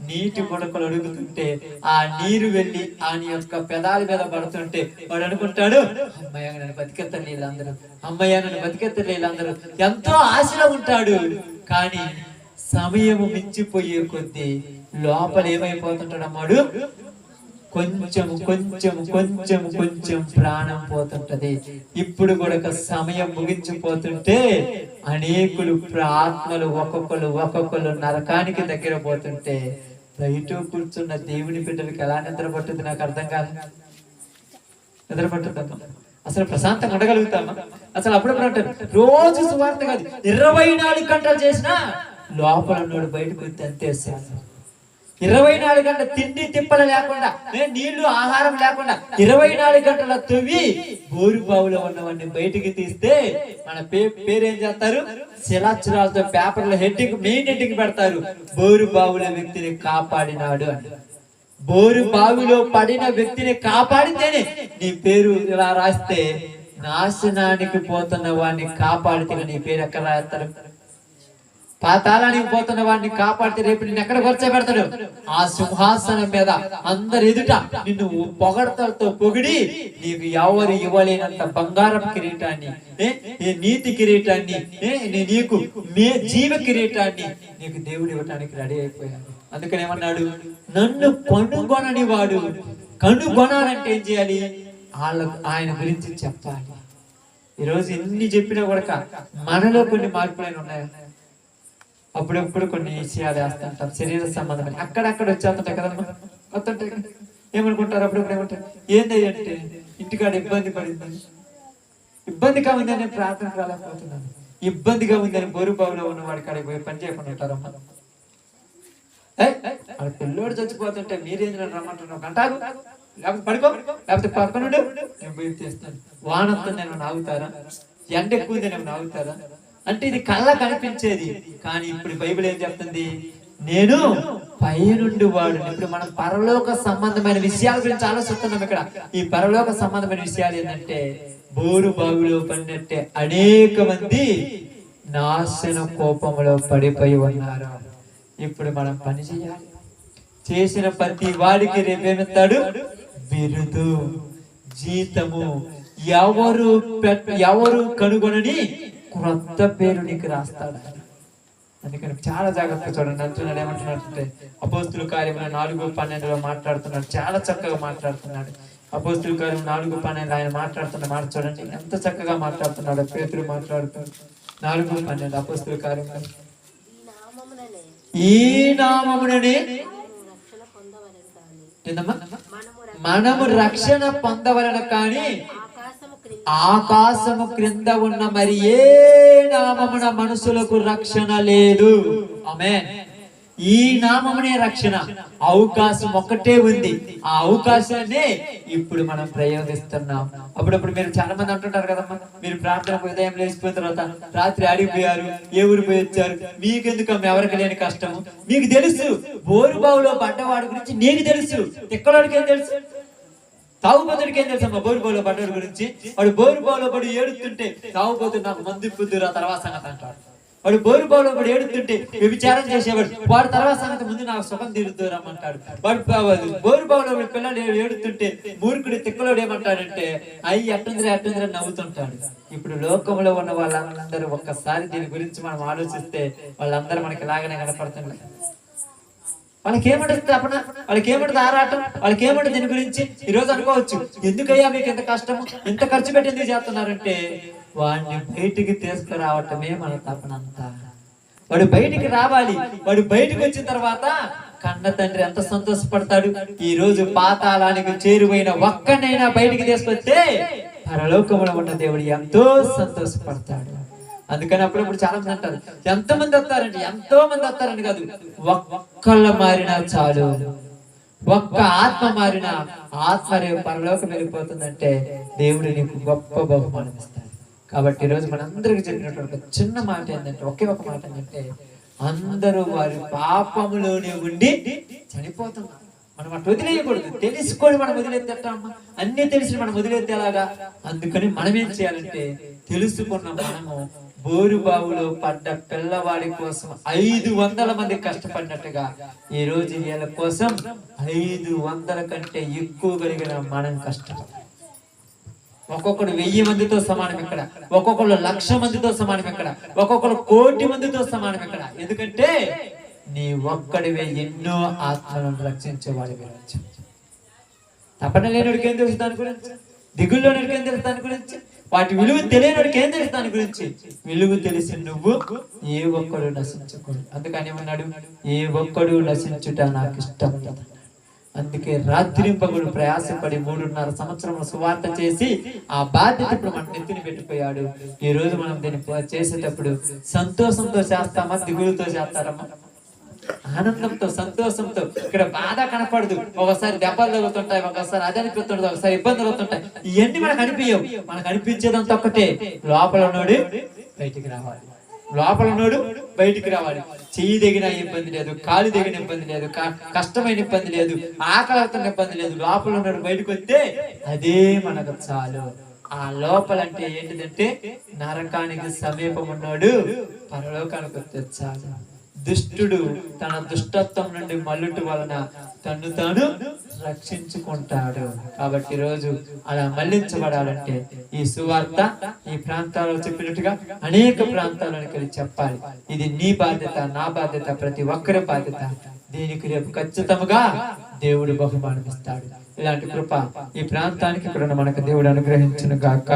నీటి బుడకలు అడుగుతుంటే ఆ నీరు వెళ్ళి ఆయన యొక్క పెదాల మీద పడుతుంటే వాడు అనుకుంటాడు, అమ్మయ్య నన్ను బతికెత్తరు వీళ్ళందరూ, అమ్మయ్య నన్ను బతికెత్తరు వీళ్ళందరూ. ఎంతో ఆశలో ఉంటాడు. కానీ సమయము మించిపోయే కొద్దీ లోపల ఏమైపోతుంటాడు అమ్మాడు? కొంచెం కొంచెం కొంచెం కొంచెం ప్రాణం పోతుంటది. ఇప్పుడు కూడా సమయం ముగించిపోతుంటే అనేకులు ఆత్మలు ఒక్కొక్కరు నరకానికి దగ్గర పోతుంటే బయట కూర్చున్న దేవుని బిడ్డలకి ఎలా నిద్ర పట్టుద్ది? నాకు అర్థం కాదు. నిద్ర పట్టుద్దామా? అసలు ప్రశాంతంగా ఉండగలుగుతామా? అసలు అప్పుడప్పుడు అంటారు రోజు సువార్త కాదు 24 గంటలు చేసినా లోపల ఉన్నోడు బయటకు వచ్చి అంతే. 24 గంటల తిండి తిప్పలు లేకుండా, నీళ్లు ఆహారం లేకుండా 24 గంటల తవ్వి బోరు బావులో ఉన్నవన్నీ బయటికి తీస్తే మన పేరేం చేస్తారు? శిలాచురాలతో పేపర్లో మెయిన్ హెడ్డింగ్ పెడతారు, బోరు బావుల వ్యక్తిని కాపాడినాడు అని. బోరు బావిలో పడిన వ్యక్తిని కాపాడితేనే నీ పేరు ఇలా రాస్తే, నాశనానికి పోతున్న వాడిని కాపాడితే నీ పేరు ఎక్కడ రాస్తారు? పాతాళానికి పోతున్న వాడిని కాపాడితే రేపు నిన్ను ఎక్కడ కూర్చోబెడతాడు? ఆ సింహాసనం మీద అందరి ఎదుట నిన్ను పొగడతలతో పొగిడి నీకు ఎవరు ఇవ్వలేనంత బంగారం కిరీటాన్ని, నీతి కిరీటాన్ని, నీకు జీవ కిరీటాన్ని నీకు దేవుడు ఇవ్వటానికి రెడీ అయిపోయాడు. అందుకని ఏమన్నాడు? నన్ను కనుగొనని వాడు. కనుగొనాలంటే ఏం చేయాలి? ఆయన గురించి చెప్పాలి. ఈరోజు ఎన్ని చెప్పినా కూడా మనలో కొన్ని మార్పులైన ఉన్నాయా? అప్పుడప్పుడు కొన్ని విషయాలు వేస్తుంటారు శరీర సంబంధమైన, అక్కడక్కడ వచ్చేస్తుంటాయి కదమ్మా, వస్తుంటాయి. ఏమనుకుంటారు అప్పుడప్పుడు? ఏమంటారు? ఏంది అంటే ఇంటికాడ ఇబ్బందిగా ఉందని నేను ప్రార్థనకు రాలేకపోతున్నాను, ఇబ్బందిగా ఉందని బోరుబావులో ఉన్న వాడి కాడికి పోయి పని చేయకుండా ఉంటారమ్మా. పిల్లోడు చచ్చిపోతుంటే మీరేం రమ్మంటున్నావు? అంటారు, లేకపోతే పడుకో, లేకపోతే పక్కనుండు, నేను పోయి చేస్తాను. వానంతా నేను నాగుతారా? ఎండ ఎక్కువ నేను నాగుతారా? అంటే ఇది కళ్ళ కనిపించేది. కానీ ఇప్పుడు బైబిల్ ఏం చెప్తుంది? నేను పైనుండి వాడు. ఇప్పుడు మనం పరలోక సంబంధమైన విషయాల గురించి ఆలోచిస్తున్నాం. ఇక్కడ ఈ పరలోక సంబంధమైన విషయాలు ఏంటంటే, బోరు బావిలో పడినట్టే అనేక మంది నాశన కోపంలో పడిపోయి ఉన్నారు. ఇప్పుడు మనం పని చేయాలి. చేసిన ప్రతి వాడికి రేపేమిస్తాడు? బిరుదు, జీతము. ఎవరు కనుగొనని క్రొత్త పేరు నీకు రాస్తాడు. అందుకని చాలా జాగ్రత్తగా చూడండి. అంటున్నాడు ఏమంటున్నాడంటే అపోస్తుల కార్యములు 4:12 మాట్లాడుతున్నాడు. చాలా చక్కగా మాట్లాడుతున్నాడు. అపోస్తుల కార్యం 4:12 ఆయన మాట్లాడుతున్న మాట చూడండి ఎంత చక్కగా మాట్లాడుతున్నాడు. పేతురు మాట్లాడుతున్నాడు 4:12 అపోస్తుల కార్యములు. ఈ నామముననే మనము రక్షణ పొందవలన కానీ ఆకాశము క్రింద ఉన్న మరి ఏ నామమున మనుషులకు రక్షణ లేదు. ఆమేన్. ఈ నామమునే రక్షణ. అవకాశం ఒక్కటే ఉంది. ఆ అవకాశాన్ని ఇప్పుడు మనం ప్రయోగిస్తున్నాం. అప్పుడప్పుడు మీరు చాలా మంది అంటుంటారు కదమ్మా, మీరు ప్రార్థనకు ఉదయం లేచిపోయిన తర్వాత రాత్రి ఆడిపోయారు, ఏ ఊరు పోయి వచ్చారు, మీకెందుకమ్మా ఎవరికి లేని కష్టము? మీకు తెలుసు. బోరుబావులో పడ్డవాడి గురించి నీకు తెలుసు, తిక్కలోడికి ఏం తెలుసు? తాగుబోతుడికి ఏం తెలుసమ్మా బోరుబావులో పడ్డవాడి గురించి? వాడు బోరుబావులో పడి ఏడుతుంటే తాగుబోతుడు నాకు మందు ఇప్పుద్దురా తర్వాత సంగతి అంటాడు. వాడు బోరుబావులో పడి ఏడుతుంటే వ్యభిచారం చేసేవాడు, వాడు తర్వాత సంగతి ముందు నాకు సుఖం తీరుద్దురామంటాడు. వాడు బోరుబావులో పిల్లలు ఏడుతుంటే మూర్ఖుడి తిక్కలోడు ఏమంటాడంటే అయ్యి అట్టుందిరా నవ్వుతుంటాడు. ఇప్పుడు లోకంలో ఉన్న వాళ్ళందరూ ఒక్కసారి దీని గురించి మనం ఆలోచిస్తే వాళ్ళందరూ మనకి లాగానే కనపడుతున్నారు. వాళ్ళకి ఏమంటుంది తపన, వాళ్ళకి ఏమంటుంది ఆరాటం, వాళ్ళకి ఏమంటుంది దీని గురించి? ఈ రోజు అనుకోవచ్చు, ఎందుకయ్యా మీకు ఎంత కష్టము, ఎంత ఖర్చు పెట్టి ఎందుకు చేస్తున్నారంటే వాడిని బయటికి తీసుకురావటమే మన తపన అంతా. వాడు బయటికి రావాలి. వాడు బయటకు వచ్చిన తర్వాత కన్న తండ్రి ఎంత సంతోషపడతాడు. ఈ రోజు పాతాళానికి చేరువైన ఒక్కనైనా బయటికి తీసుకొస్తే పరలోకములో ఉన్న దేవుడు ఎంతో సంతోషపడతాడు. అందుకని అప్పుడప్పుడు చాలా మంది అంటారు, ఎంతో మంది వస్తారండి కాదు, ఒక్కళ్ళ మారినా చాలు. ఒక్క ఆత్మ మారిన ఆత్మ పరలోకం వెళ్ళిపోతుందంటే దేవుడు నీకు గొప్ప బహుమానం ఇస్తాడు. కాబట్టి ఈరోజు మనందరికి చెప్పినటువంటి చిన్న మాట ఏంటంటే, ఒకే ఒక మాట ఏంటంటే, అందరూ వారి పాపములోనే ఉండి చనిపోతున్నారు. మనం అటు వదిలేయకూడదు. తెలుసుకొని మనం వదిలేస్తామా? అన్ని తెలిసి మనం వదిలేతేలాగా? అందుకని మనం ఏం చేయాలంటే, తెలుసుకున్న మనము బోరుబావులో పడ్డ పిల్లవాడి కోసం 500 మంది కష్టపడినట్టుగా ఈ రోజు వీళ్ళ కోసం 500 కంటే ఎక్కువ కలిగిన మనం కష్టపడాలి. ఒక్కొక్కడు 1000 మందితో సమానం ఇక్కడ, ఒక్కొక్కరు 1,00,000 మందితో సమానం ఇక్కడ, ఒక్కొక్కరు 1,00,00,000 మందితో సమానం ఇక్కడ. ఎందుకంటే నీ ఒక్కడివే ఎన్నో ఆత్మలను రక్షించేవాడివి. తపన లేనివాడికి ఏం తెలుసు దాని గురించి? దిగుల్లోనివాడికి ఏం తెలుసు దాని గురించి? వాటి విలువ తెలియనివాడికి ఏం తెలుసు దాని గురించి? విలువ తెలిసి నువ్వు ఏ ఒక్కడు నశించకూడదు. అందుకని ఏమన్నాడు? ఏ ఒక్కడు నశించుట నాకు ఇష్టం లేదు. అందుకే రాత్రింపగుడు ప్రయాసపడి 3.5 సంవత్సరముల సువార్త చేసి ఆ బాధ్యత ఇప్పుడు మన నెత్తిని పెట్టిపోయాడు. ఈ రోజు మనం దీన్ని చేసేటప్పుడు సంతోషంతో చేస్తామా, దిగులుతో చేస్తారమ్మా? ఆనందంతో, సంతోషంతో. ఇక్కడ బాధ కనపడదు. ఒకసారి దెబ్బలు తగ్గుతుంటాయి, ఒకసారి అది అనిపిస్తుంటది, ఒకసారి ఇబ్బందులు అవుతుంటాయి. ఇవన్నీ మనకు అనిపించవు. మనకు అనిపించేదంతా ఒక్కటే, లోపల ఉన్నోడు బయటికి రావాలి. లోపల ఉన్నోడు బయటికి రావాలి. చెయ్యి దిగిన ఇబ్బంది లేదు, కాలు దిగిన ఇబ్బంది లేదు, కష్టమైన ఇబ్బంది లేదు, ఆకలి అవుతున్న ఇబ్బంది లేదు. లోపల ఉన్నోడు బయటకు వస్తే అదే మనకు చాలు. ఆ లోపలంటే ఏంటిదంటే నరకానికి సమీపం ఉన్నాడు, పరలోకానికి వస్తే చాలు. దుష్టుడు తన దుష్టత్వం నుండి మల్లుట వలన తను తాను రక్షించుకుంటాడు. కాబట్టి ఈ రోజు అలా మళ్లించబడాలంటే ఈ సువార్త ఈ ప్రాంతాల్లో చెప్పినట్టుగా అనేక ప్రాంతాలకు వెళ్ళి చెప్పాలి. ఇది నీ బాధ్యత, నా బాధ్యత, ప్రతి ఒక్కరి బాధ్యత. దీనికి రేపు ఖచ్చితంగా దేవుడు బహుమానం ఇస్తాడు. ఇలాంటి కృప ఈ ప్రాంతానికి ఇక్కడ మనకు దేవుడు అనుగ్రహించును గాక.